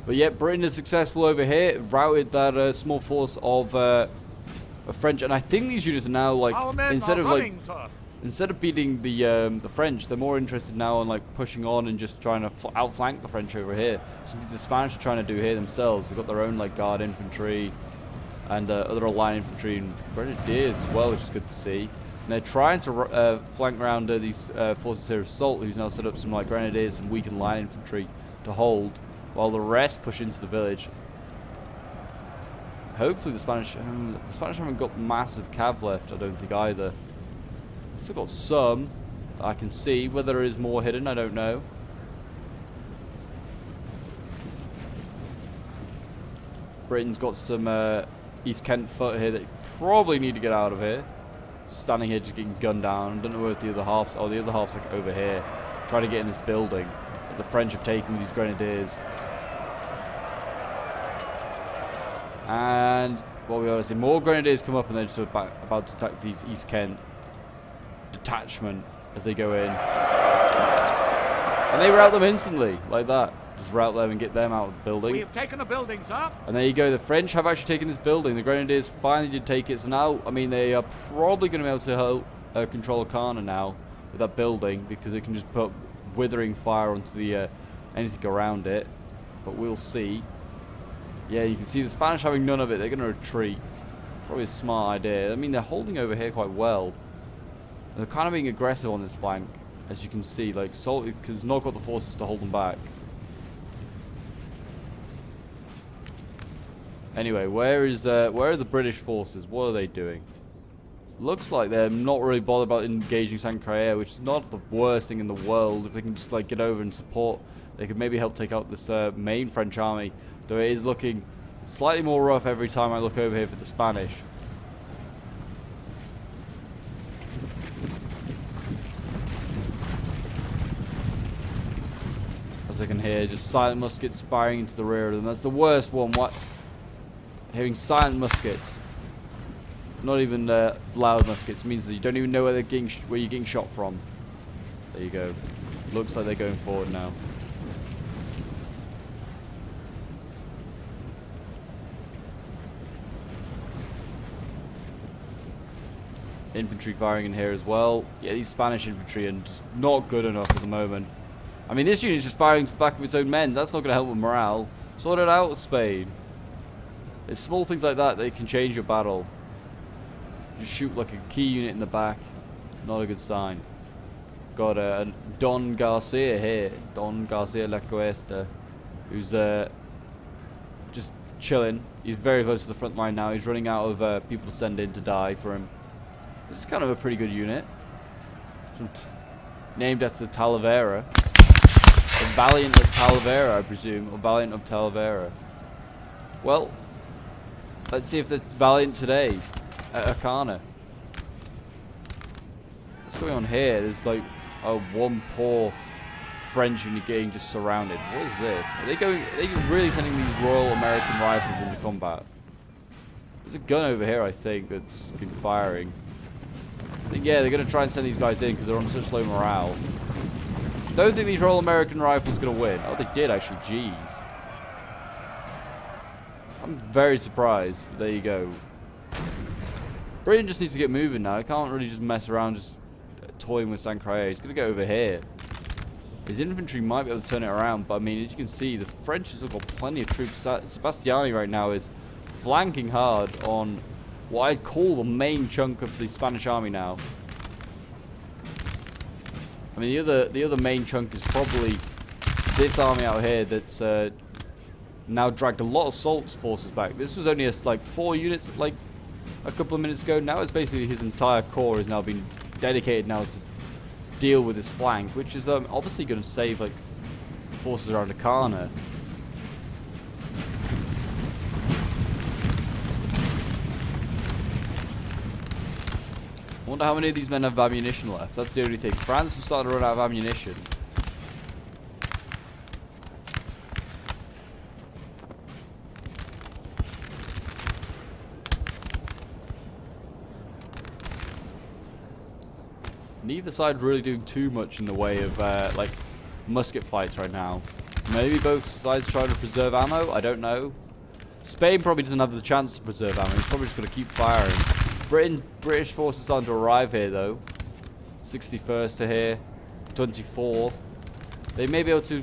But yeah, Britain is successful over here, routed that small force of French, and I think these units are now like instead of beating the French, they're more interested now in like pushing on and just trying to outflank the French over here. Since the Spanish are trying to do here themselves, they've got their own like guard infantry and other line infantry and grenadiers as well, which is good to see. And they're trying to flank around these forces here of Soult, who's now set up some like grenadiers and weakened line infantry to hold, while the rest push into the village. Hopefully the Spanish haven't got massive cav left, I don't think either. They've still got some I can see. Whether there is more hidden, I don't know. Britain's got some East Kent foot here that probably need to get out of here. Standing here just getting gunned down. I don't know where the other half's. Oh, the other half's like over here, trying to get in this building that the French have taken with these grenadiers. And what we ought to see, more grenadiers come up and they're just about to attack these East Kent detachment as they go in. And they rout them instantly, like that. Just rout them and get them out of the building. We have taken a building, sir. And there you go. The French have actually taken this building. The Grenadiers finally did take it. So now, I mean, they are probably going to be able to help control Ocaña now with that building, because it can just put withering fire onto the anything around it. But we'll see. Yeah, you can see the Spanish having none of it. They're going to retreat. Probably a smart idea. I mean, they're holding over here quite well. They're kind of being aggressive on this flank, as you can see. Like, Soult, because not got the forces to hold them back. Anyway, where are the British forces? What are they doing? Looks like they're not really bothered about engaging Saint-Cré, which is not the worst thing in the world. If they can just like get over and support, they could maybe help take out this main French army. Though it is looking slightly more rough every time I look over here for the Spanish. As I can hear, just silent muskets firing into the rear of them. That's the worst one. What? Hearing silent muskets, not even loud muskets, means that you don't even know where you're getting shot from. There you go. Looks like they're going forward now. Infantry firing in here as well. Yeah, these Spanish infantry are just not good enough at the moment. I mean, this unit is just firing to the back of its own men. That's not going to help with morale. Sort it out, Spain. It's small things like that that can change your battle. Just shoot like a key unit in the back. Not a good sign. Got Don Garcia here. Don Garcia La Cuesta. Who's just chilling. He's very close to the front line now. He's running out of people to send in to die for him. This is kind of a pretty good unit. Named after Talavera. The Valiant of Talavera, I presume. Or Valiant of Talavera. Well, let's see if they're valiant today at Ocaña. What's going on here? There's like one poor French unit getting just surrounded. What is this? Are they really sending these Royal American Rifles into combat? There's a gun over here, I think, that's been firing. I think, yeah, they're going to try and send these guys in because they're on such low morale. Don't think these Royal American Rifles are going to win. Oh, they did actually. Jeez. I'm very surprised. But there you go. Britain just needs to get moving now. I can't really just mess around just toying with Saint-Cré. He's going to go over here. His infantry might be able to turn it around, but I mean, as you can see, the French have still got plenty of troops. Sebastiani right now is flanking hard on what I'd call the main chunk of the Spanish army now. I mean, the other main chunk is probably this army out here that's now dragged a lot of Soult's forces back. This was only like 4 units like a couple of minutes ago. Now it's basically his entire corps has now been dedicated now to deal with this flank, which is obviously going to save like forces around Ocaña. I wonder how many of these men have ammunition left. That's the only thing. France is starting to run out of ammunition. Neither side really doing too much in the way of like musket fights right now. Maybe both sides trying to preserve ammo. I don't know. Spain probably doesn't have the chance to preserve ammo. He's probably just going to keep firing. British forces starting to arrive here though. 61st to here, 24th. They may be able to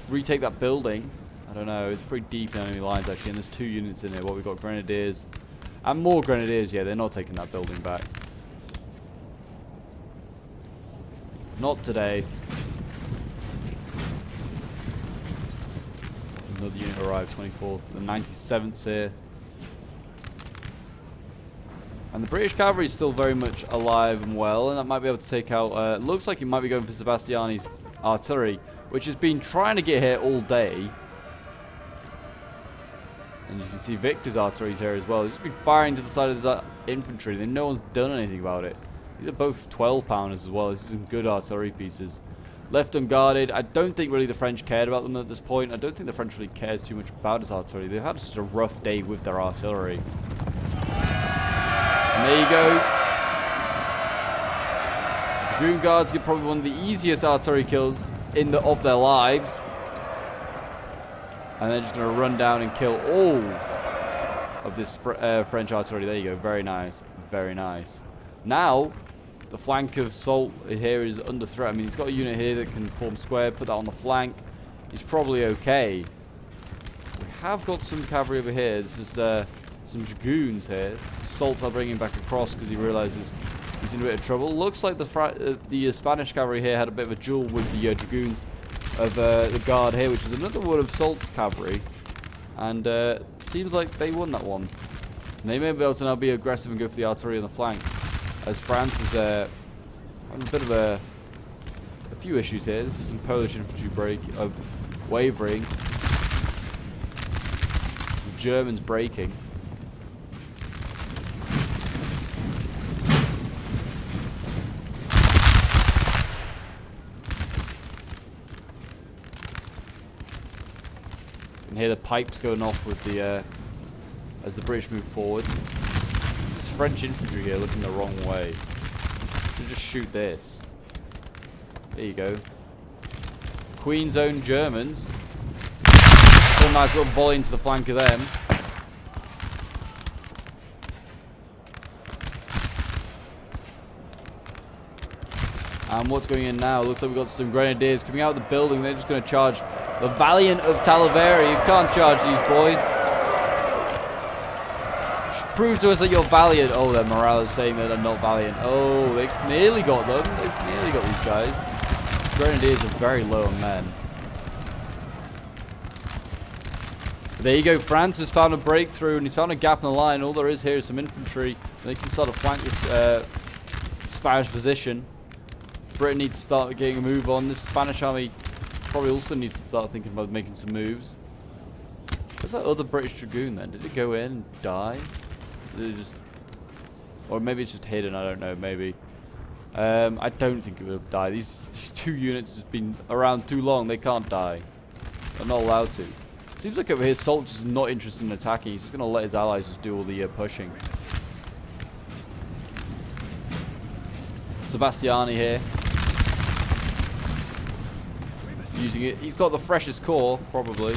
retake that building. I don't know. It's pretty deep in enemy lines actually, and there's 2 units in here. What we've got, grenadiers and more grenadiers. Yeah, they're not taking that building back. Not today. Another unit arrived, 24th. The 97th's here. And the British cavalry is still very much alive and well, and that might be able to take out... looks like it might be going for Sebastiani's artillery, which has been trying to get here all day. And you can see Victor's artillery's here as well. He's just been firing to the side of his infantry, and no one's done anything about it. These are both 12-pounders as well. This is some good artillery pieces. Left unguarded. I don't think really the French cared about them at this point. I don't think the French really cares too much about his artillery. They've had such a rough day with their artillery. And there you go. Dragoon Guards get probably one of the easiest artillery kills of their lives. And they're just going to run down and kill all of this French artillery. There you go. Very nice. Very nice. Now, the flank of Soult here is under threat. I mean, he's got a unit here that can form square, put that on the flank. He's probably okay. We have got some cavalry over here. This is some dragoons here. Soult's are bringing back across because he realizes he's in a bit of trouble. Looks like the Spanish cavalry here had a bit of a duel with the dragoons of the guard here, which is another one of Soult's cavalry. And seems like they won that one. And they may be able to now be aggressive and go for the artillery on the flank. As France is having a bit of a few issues here. This is some Polish infantry wavering. Some Germans breaking. You can hear the pipes going off with the as the British move forward. French infantry here looking the wrong way. Should just shoot this. There you go. Queen's Own Germans. A nice little volley into the flank of them. And what's going in now? Looks like we've got some grenadiers coming out of the building. They're just going to charge the Valiant of Talavera. You can't charge these boys. Prove to us that you're valiant. Oh, their morale is saying that they're not valiant. Oh, they nearly got them. They nearly got these guys. Grenadiers are very low on men. There you go. France has found a breakthrough and he's found a gap in the line. All there is here is some infantry. They can start to flank this Spanish position. Britain needs to start getting a move on. This Spanish army probably also needs to start thinking about making some moves. Where's that other British Dragoon then? Did it go in and die? Did it just... Or maybe it's just hidden, I don't know, maybe. I don't think it will die. These 2 units have been around too long. They can't die. They're not allowed to. Seems like over here Soult is not interested in attacking. He's just going to let his allies just do all the pushing. Sebastiani here. Using it. He's got the freshest corps, probably.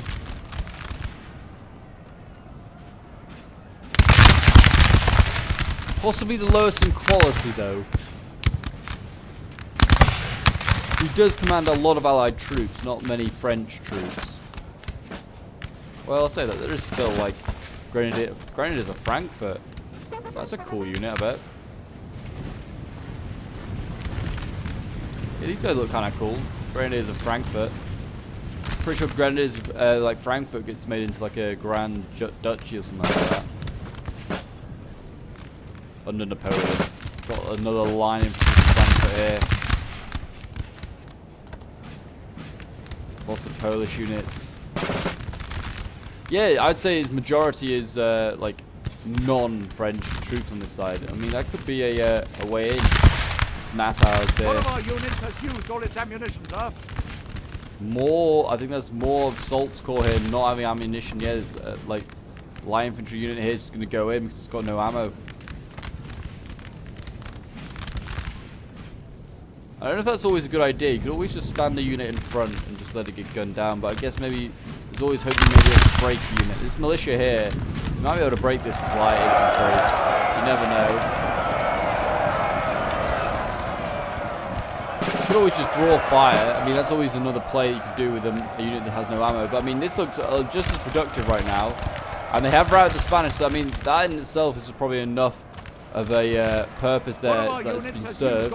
Possibly the lowest in quality, though. He does command a lot of Allied troops, not many French troops. Well, I'll say that there is still like Grenadiers of Frankfurt. That's a cool unit, I bet. Yeah, these guys look kind of cool. Grenadiers of Frankfurt. Pretty sure Grenadiers like Frankfurt gets made into like a Grand Duchy or something like that. Under Napoleon. Got another line in Frankfurt here. Lots of Polish units. Yeah, I'd say his majority is like non-French troops on this side. I mean, that could be a way in. It's Nassau's there. One of our units has used all its ammunition, sir. More, I think there's more of Salt's Corps here not having ammunition. Yeah, there's like light infantry unit here just going to go in because it's got no ammo. I don't know if that's always a good idea. You could always just stand a unit in front and just let it get gunned down. But I guess maybe there's always hope you may be able to break the unit. This militia here, you might be able to break this as light infantry. You never know. You could always just draw fire. I mean, that's always another play you could do with a unit that has no ammo. But I mean, this looks just as productive right now. And they have routed the Spanish. So I mean, that in itself is probably enough of a purpose there that's been served.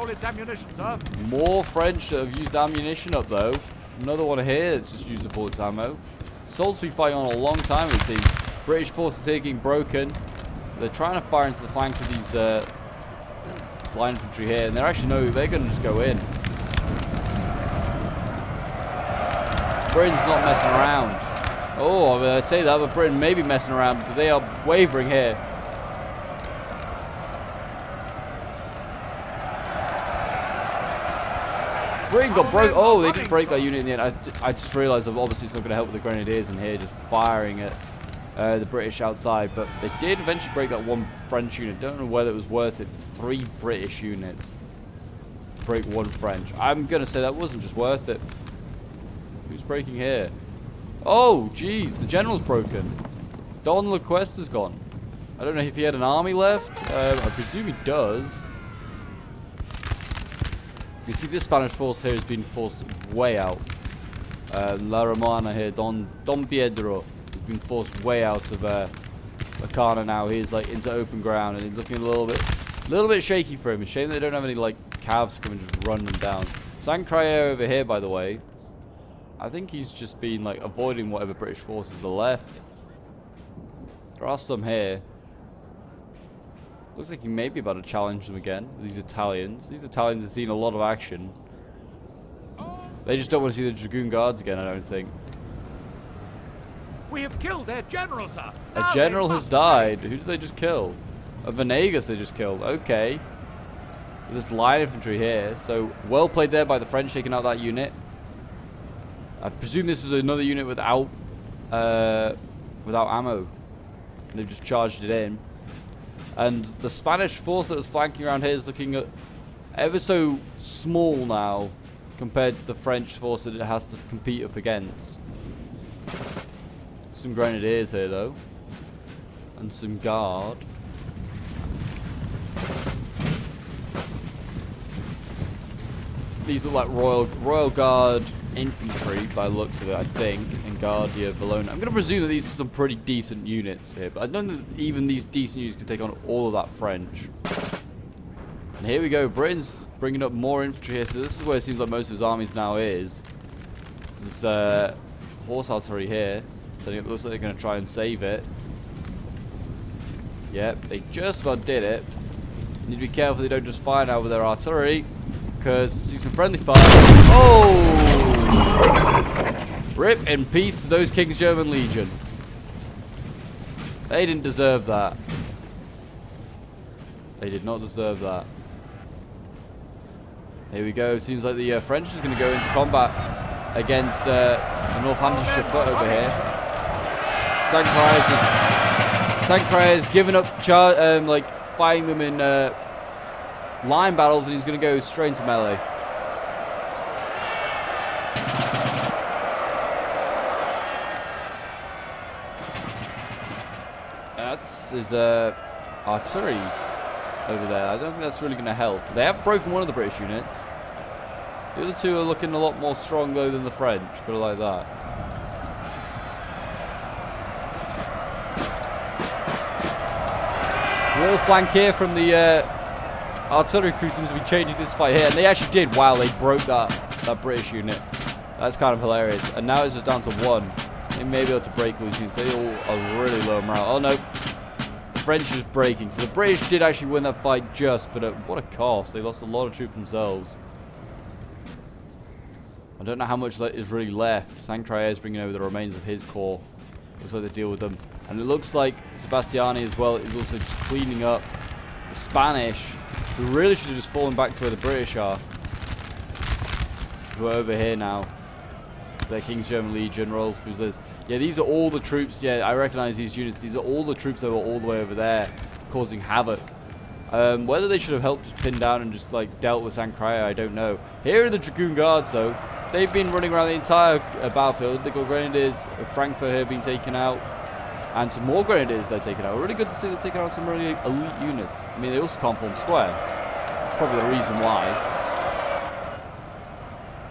More French that have used ammunition up though. Another one here that's just used up all its ammo. Salt's been fighting on a long time it seems. British forces here getting broken. They're trying to fire into the flank of these line infantry here, and they're actually they're going to just go in. Britain's not messing around. Oh, I mean, I say that, but Britain may be messing around because they are wavering here. Britain got broke. Oh, they did break that unit in the end. I just realised obviously it's not going to help with the Grenadiers in here, just firing at the British outside. But they did eventually break that one French unit. Don't know whether it was worth it for 3 British units to break 1 French. I'm going to say that wasn't just worth it. Who's breaking here? Oh, geez, the general's broken. Don LaQuesta's gone. I don't know if he had an army left. I presume he does. You see, this Spanish force here has been forced way out. La Romana here, Don Pedro, has been forced way out of Ocaña now. He's like into open ground, and he's looking a little bit shaky for him. It's a shame they don't have any like calves to come and just run them down. Saint-Cryer over here, by the way. I think he's just been like avoiding whatever British forces are left. There are some here. Looks like he may be about to challenge them again. These Italians. These Italians have seen a lot of action. They just don't want to see the Dragoon Guards again, I don't think. We have killed their general, sir. A general has died. Who did they just kill? A Venegas they just killed. Okay. This line infantry here. So, well played there by the French taking out that unit. I presume this was another unit without ammo. They've just charged it in. And the Spanish force that was flanking around here is looking ever so small now compared to the French force that it has to compete up against. Some Grenadiers here though. And some Guard. These look like Royal Guard infantry by the looks of it, I think, and Guardia Valona. I'm going to presume that these are some pretty decent units here, but I don't think that even these decent units can take on all of that French. And here we go, Britain's bringing up more infantry here, so this is where it seems like most of his armies now is. This is horse artillery here, so it looks like they're going to try and save it. Yep, they just about did it. You need to be careful they don't just fire now with their artillery, because see some friendly fire. Oh! Rip in peace to those King's German Legion. They didn't deserve that. They did not deserve that. Here we go. Seems like the French is going to go into combat against the Northamptonshire foot over here. Saint-Cryer has given up like fighting them in line battles, and he's going to go straight into melee. That's his artillery over there. I don't think that's really going to help. They have broken one of the British units. The other two are looking a lot more strong though than the French, put it like that. Real flank here from the artillery crew seems to be changing this fight here, and they actually did. Wow, they broke that British unit. That's kind of hilarious. And now it's just down to one. They may be able to break all these units. They all are really low morale. Oh no, the French are just breaking. So the British did actually win that fight just, but at what a cost. They lost a lot of troops themselves. I don't know how much is really left. Sancraia is bringing over the remains of his corps. Looks like they deal with them. And it looks like Sebastiani as well is also just cleaning up the Spanish, who really should have just fallen back to where the British are. Who are over here now. The King's German Legion, Royal Fusiliers. Yeah, these are all the troops. Yeah, I recognize these units. These are all the troops that were all the way over there, causing havoc. Whether they should have helped just pin down and just like dealt with Sancraia, I don't know. Here are the Dragoon Guards though. They've been running around the entire battlefield. The Grenadiers of Frankfurt here being taken out. And some more Grenadiers they're taking out. Really good to see they're taking out some really elite units. I mean, they also can't form square. That's probably the reason why.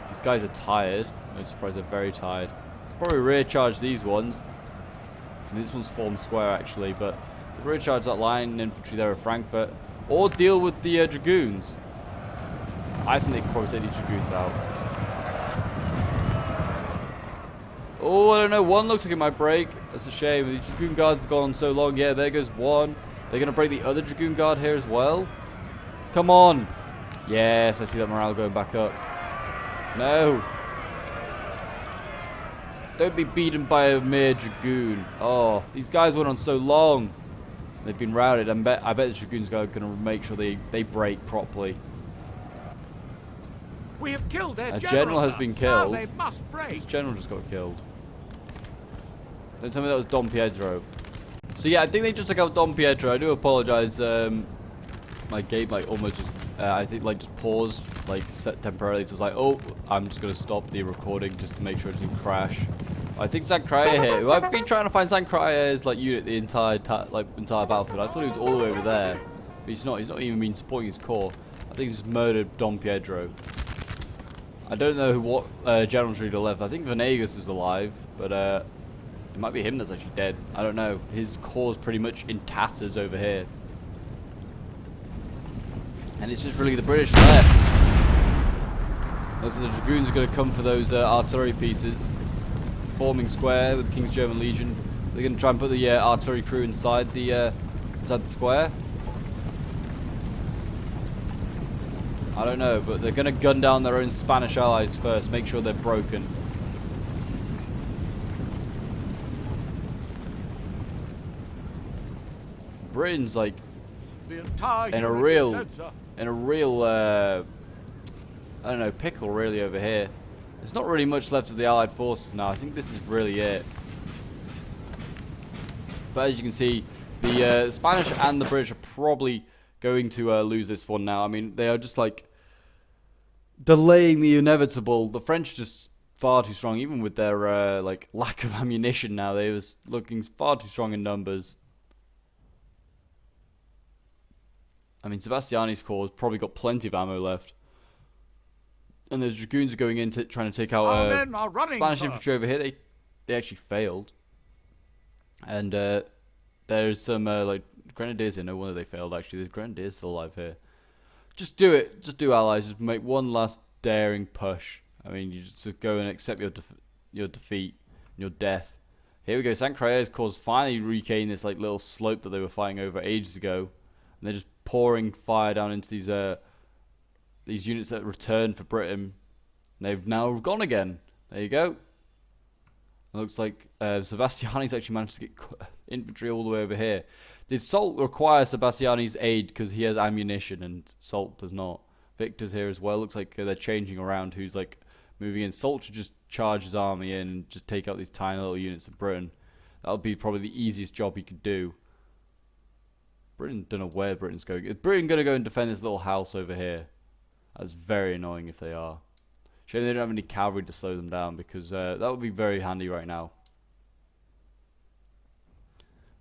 These guys are tired. No surprise, they're very tired. Probably rear charge these ones. And this one's formed square actually, but rear charge that line infantry there of Frankfurt. Or deal with the Dragoons. I think they could probably take these Dragoons out. Oh, I don't know. One looks like it might break. That's a shame. The Dragoon Guard's gone on so long. Yeah, there goes one. They're going to break the other Dragoon Guard here as well. Come on. Yes, I see that morale going back up. No. Don't be beaten by a mere Dragoon. Oh, these guys went on so long. They've been routed. I bet the Dragoons are going to make sure they break properly. We have killed their A general has been killed. Now they must break. This general just got killed. Don't tell me that was Dom Pietro. So yeah, I think they just took out Dom Pietro. I do apologize. My game like almost just, I think like just paused like set temporarily. So it was like, oh, I'm just gonna stop the recording just to make sure it didn't crash. I think Sancraia here. Who I've been trying to find Sancraia's like unit the entire battlefield. I thought he was all the way over there, but he's not. He's not even been supporting his corps. I think he's just murdered Dom Pietro. I don't know what general's really left. I think Venegas is alive, but it might be him that's actually dead. I don't know. His corps is pretty much in tatters over here. And it's just really the British left. Looks like the Dragoons are going to come for those artillery pieces. Forming square with the King's German Legion. They're going to try and put the artillery crew inside the square. I don't know, but they're going to gun down their own Spanish allies first. Make sure they're broken. Britain's like in a real I don't know, pickle really over here. There's not really much left of the Allied forces now. I think this is really it. But as you can see, the Spanish and the British are probably going to lose this one now. I mean, they are just like delaying the inevitable. The French are just far too strong, even with their like lack of ammunition now. They was looking far too strong in numbers. I mean, Sebastiani's corps has probably got plenty of ammo left. And those Dragoons are going in trying to take out Spanish infantry over here. They actually failed. And there's some like Grenadiers here. No wonder they failed actually. There's Grenadiers still alive here. Just do it. Just do allies. Just make one last daring push. I mean, you just go and accept your defeat, your death. Here we go. Sancraia's corps finally regained this like little slope that they were fighting over ages ago. And they're just pouring fire down into these units that returned for Britain. They've now gone again. There you go. It looks like Sebastiani's actually managed to get infantry all the way over here. Did Soult require Sebastiani's aid because he has ammunition and Soult does not? Victor's here as well. Looks like they're changing around who's like moving in. Soult should just charge his army in and just take out these tiny little units of Britain. That would be probably the easiest job he could do. Britain, don't know where Britain's going. Is Britain going to go and defend this little house over here? That's very annoying if they are. Shame they don't have any cavalry to slow them down because that would be very handy right now.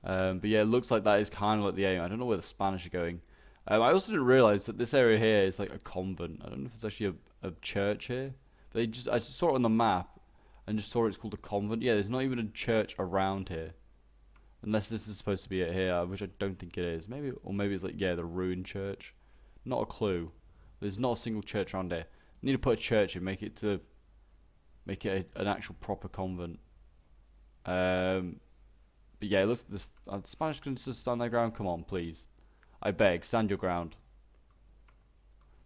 But yeah, it looks like that is kind of like the aim. I don't know where the Spanish are going. I also didn't realize that this area here is like a convent. I don't know if it's actually a church here. But I just saw it on the map and just saw it's called a convent. Yeah, there's not even a church around here. Unless this is supposed to be it here, which I don't think it is. Maybe, or maybe it's like, yeah, the ruined church. Not a clue. There's not a single church around here. Need to put a church in, make it an actual proper convent. But yeah, it looks like this. The Spanish can just stand their ground. Come on, please. I beg, stand your ground.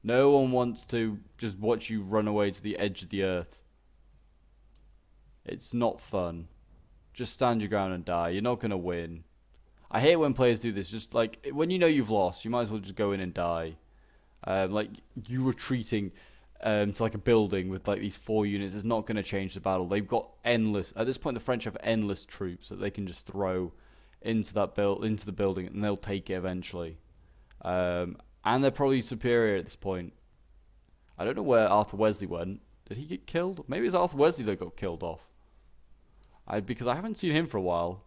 No one wants to just watch you run away to the edge of the earth. It's not fun. Just stand your ground and die. You're not gonna win. I hate when players do this. Just like when you know you've lost, you might as well just go in and die. Like you retreating to like a building with like these 4 units is not going to change the battle. They've got endless. At this point, the French have endless troops that they can just throw into the building, and they'll take it eventually. And they're probably superior at this point. I don't know where Arthur Wesley went. Did he get killed? Maybe it's Arthur Wesley that got killed off. Because I haven't seen him for a while.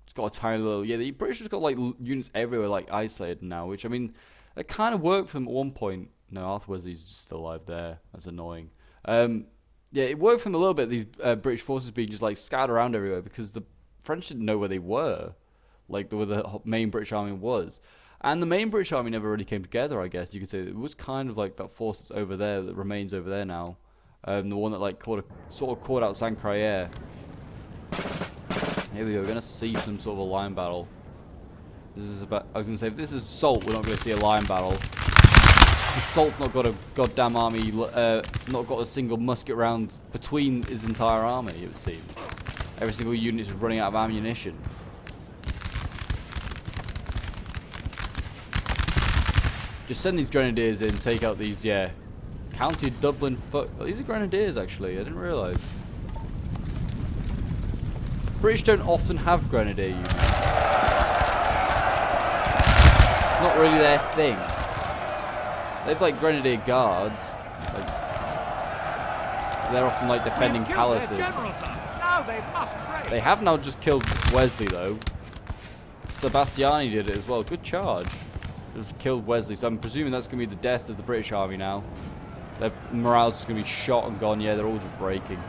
It's got a tiny little... Yeah, the British has got like units everywhere, like isolated now, which, I mean, it kind of worked for them at one point. No, Arthur Wesley's just still alive there. That's annoying. Yeah, it worked for them a little bit, these British forces being just like scattered around everywhere, because the French didn't know where they were, like where the main British army was. And the main British army never really came together, I guess you could say. It was kind of like that force that's over there, that remains over there now. The one that like sort of caught out Saint-Crayère. Here we go, we're gonna see some sort of a line battle. This is about. I was gonna say, if this is Salt, we're not gonna see a line battle. Because Salt's not got a goddamn army, not got a single musket round between his entire army, it would seem. Every single unit is running out of ammunition. Just send these grenadiers in, take out these, yeah. County Dublin foot. Oh, these are grenadiers, actually. I didn't realise. British don't often have grenadier units. It's not really their thing. They've like grenadier guards. Like, they're often like defending palaces. Now they must break. They have now just killed Wesley though. Sebastiani did it as well. Good charge. Just killed Wesley. So I'm presuming that's going to be the death of the British army now. Their morale's just going to be shot and gone. Yeah, they're all just breaking.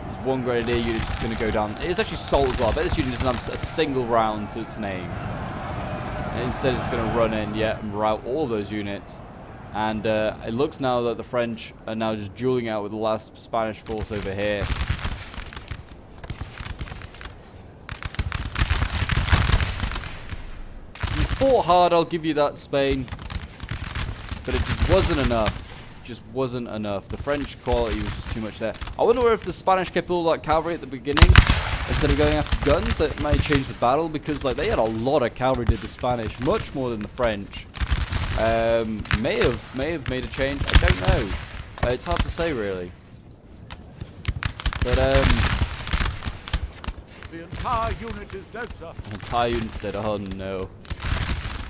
There's one grenadier unit just going to go down. It's actually Salt as well. I bet this unit doesn't have a single round to its name. And instead it's going to run in, yeah, and rout all of those units. And it looks now that the French are now just dueling out with the last Spanish force over here. You fought hard, I'll give you that, Spain. But it just wasn't enough. Just wasn't enough. The French quality was just too much there. I wonder if the Spanish kept all that cavalry at the beginning instead of going after guns. That might change the battle, because like they had a lot of cavalry, did the Spanish, much more than the French. May have made a change. I don't know. It's hard to say really. But the entire unit is dead, sir. the entire unit's dead. Oh no.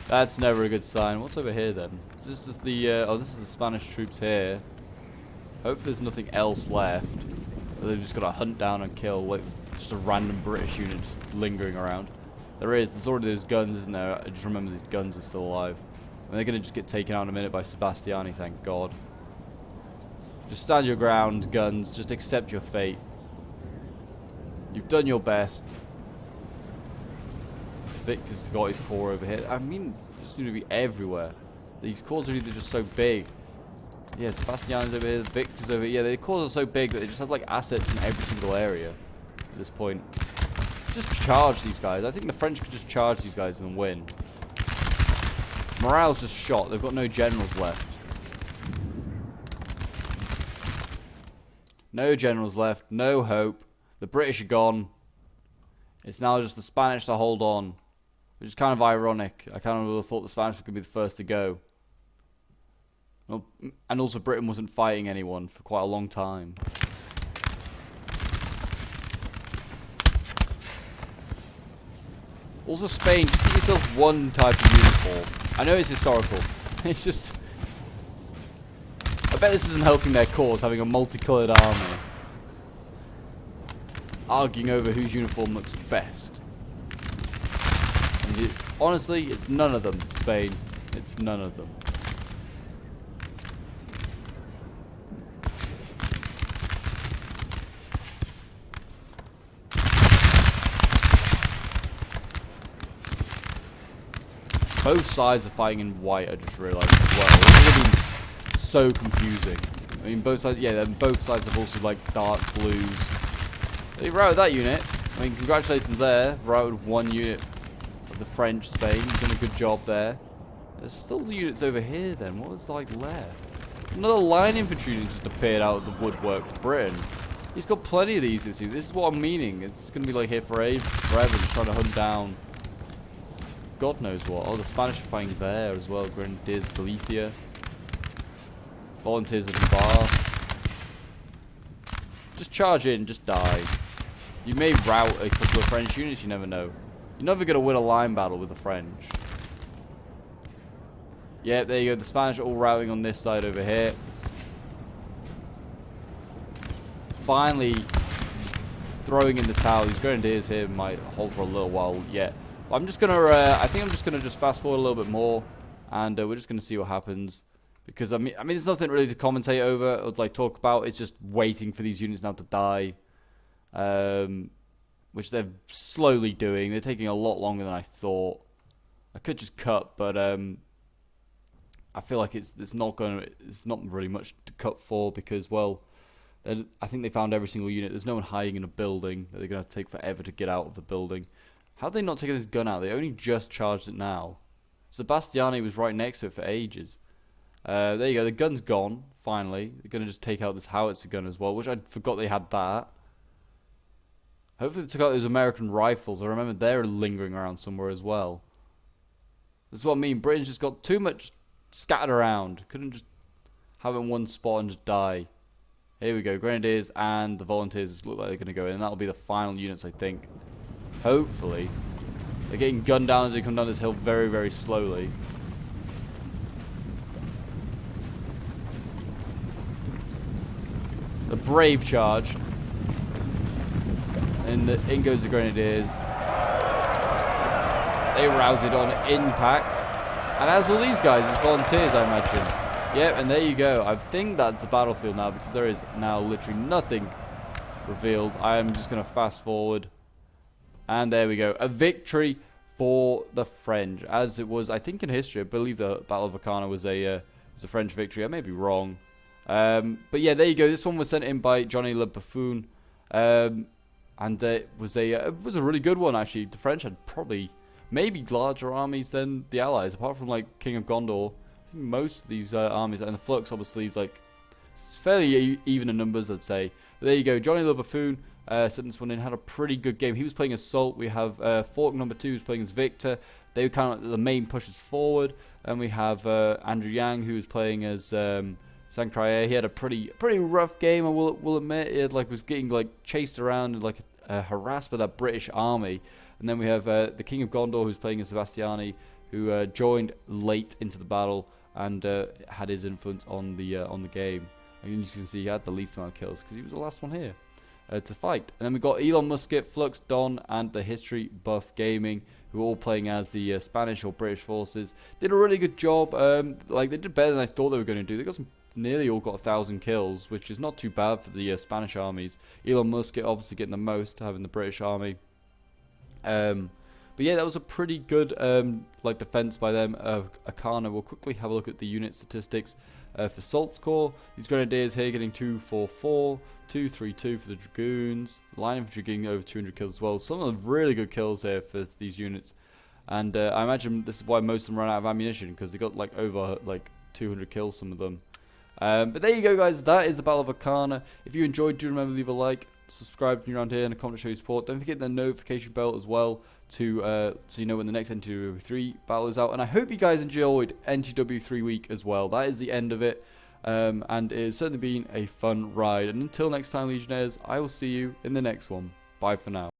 That's never a good sign. What's over here then? Is this just the oh, this is the Spanish troops here. Hopefully there's nothing else left. They've just got to hunt down and kill like just a random British unit just lingering around. There is. There's already those guns, isn't there? I just remember these guns are still alive. And they're going to just get taken out in a minute by Sebastiani, thank God. Just stand your ground, guns. Just accept your fate. You've done your best. Victor's got his corps over here. I mean, they seem to be everywhere. These corps are either just so big. Yeah, Sebastian's over here, Victor's over here. Yeah, the corps are so big that they just have like assets in every single area at this point. Just charge these guys. I think the French could just charge these guys and win. Morale's just shot. They've got no generals left. No generals left. No hope. The British are gone. It's now just the Spanish to hold on. Which is kind of ironic. I kind of would have thought the Spanish were going to be the first to go. Well, and also Britain wasn't fighting anyone for quite a long time. Also Spain, just get yourself one type of uniform. I know it's historical. It's just... I bet this isn't helping their cause, having a multicoloured army. Arguing over whose uniform looks best. And Honestly, it's none of them, Spain. It's none of them. Both sides are fighting in white, I just realised as well. It's going to be so confusing. I mean, both sides, yeah, then both sides have also, like, dark blues. They routed that unit. I mean, congratulations there. Routed one unit of the French, Spain. Done a good job there. There's still the units over here, then. What was, like, left? Another line infantry unit just appeared out of the woodwork for Britain. He's got plenty of these, you see. This is what I'm meaning. It's going to be, like, here forever, just trying to hunt down God knows what. Oh, the Spanish are fighting there as well. Grenadiers, Galicia. Volunteers of Navarre. Just charge in, just die. You may rout a couple of French units, you never know. You're never going to win a line battle with the French. Yeah, there you go. The Spanish are all routing on this side over here. Finally, throwing in the towel. These Grenadiers here might hold for a little while yet. I'm just gonna, I think I'm just gonna fast forward a little bit more, and we're just gonna see what happens, because I mean, there's nothing really to commentate over or like talk about. It's just waiting for these units now to die, which they're slowly doing. They're taking a lot longer than I thought. I could just cut, but I feel like it's not really much to cut for, because well, I think they found every single unit. There's no one hiding in a building that they're gonna take forever to get out of the building. How have they not taken this gun out? They only just charged it now. Sebastiani was right next to it for ages. There you go. The gun's gone, finally. They're going to just take out this howitzer gun as well, which I forgot they had that. Hopefully they took out those American rifles. I remember they're lingering around somewhere as well. This is what I mean. Britain's just got too much scattered around. Couldn't just have it in one spot and just die. Here we go. Grenadiers and the volunteers look like they're going to go in. And that'll be the final units, I think. Hopefully. They're getting gunned down as they come down this hill very, very slowly. The brave charge. And in goes the Grenadiers. They routed on impact. And as will these guys, it's volunteers, I imagine. Yep, and there you go. I think that's the battlefield now, because there is now literally nothing revealed. I am just going to fast forward. And there we go. A victory for the French. As it was, I think in history, I believe the Battle of Ocaña was a French victory. I may be wrong. But yeah, there you go. This one was sent in by Johnny Le Buffoon. And it was a really good one, actually. The French had probably maybe larger armies than the Allies, apart from like King of Gondor. I think most of these armies, and the Flux obviously is like, it's fairly even in numbers, I'd say. But there you go. Johnny Le Buffoon. Sent this one in, had a pretty good game. He was playing as Salt. We have Fork number 2 who's playing as Victor. They were kind of the main pushers forward. And we have Andrew Yang who was playing as Sancrae. He had a pretty rough game, I will admit. He had, was getting chased around and harassed by that British army. And then we have the King of Gondor who's playing as Sebastiani, who joined late into the battle and had his influence on the game. And you can see he had the least amount of kills because he was the last one here to fight. And then we got Elon Musket, Flux, Don, and the History Buff Gaming, who are all playing as the Spanish or British forces. Did a really good job. They did better than I thought they were going to do. They got nearly all got 1,000 kills, which is not too bad for the Spanish armies. Elon Musket obviously getting the most, having the British army. But yeah, that was a pretty good defense by them. Ocaña. We'll quickly have a look at the unit statistics. For Salt's Corps, these Grenadiers here getting 244, 232 for the Dragoons. Line Infantry getting over 200 kills as well. Some of the really good kills here for these units. And I imagine this is why most of them run out of ammunition, because they got over 200 kills, some of them. But there you go, guys. That is the Battle of Ocaña. If you enjoyed, do remember to leave a like, subscribe if you're around here, and a comment to show your support. Don't forget the notification bell as well so you know when the next NTW 3 battle is out. And I hope you guys enjoyed NTW 3 week as well. That is the end of it, and it has certainly been a fun ride. And until next time, Legionnaires, I will see you in the next one. Bye for now.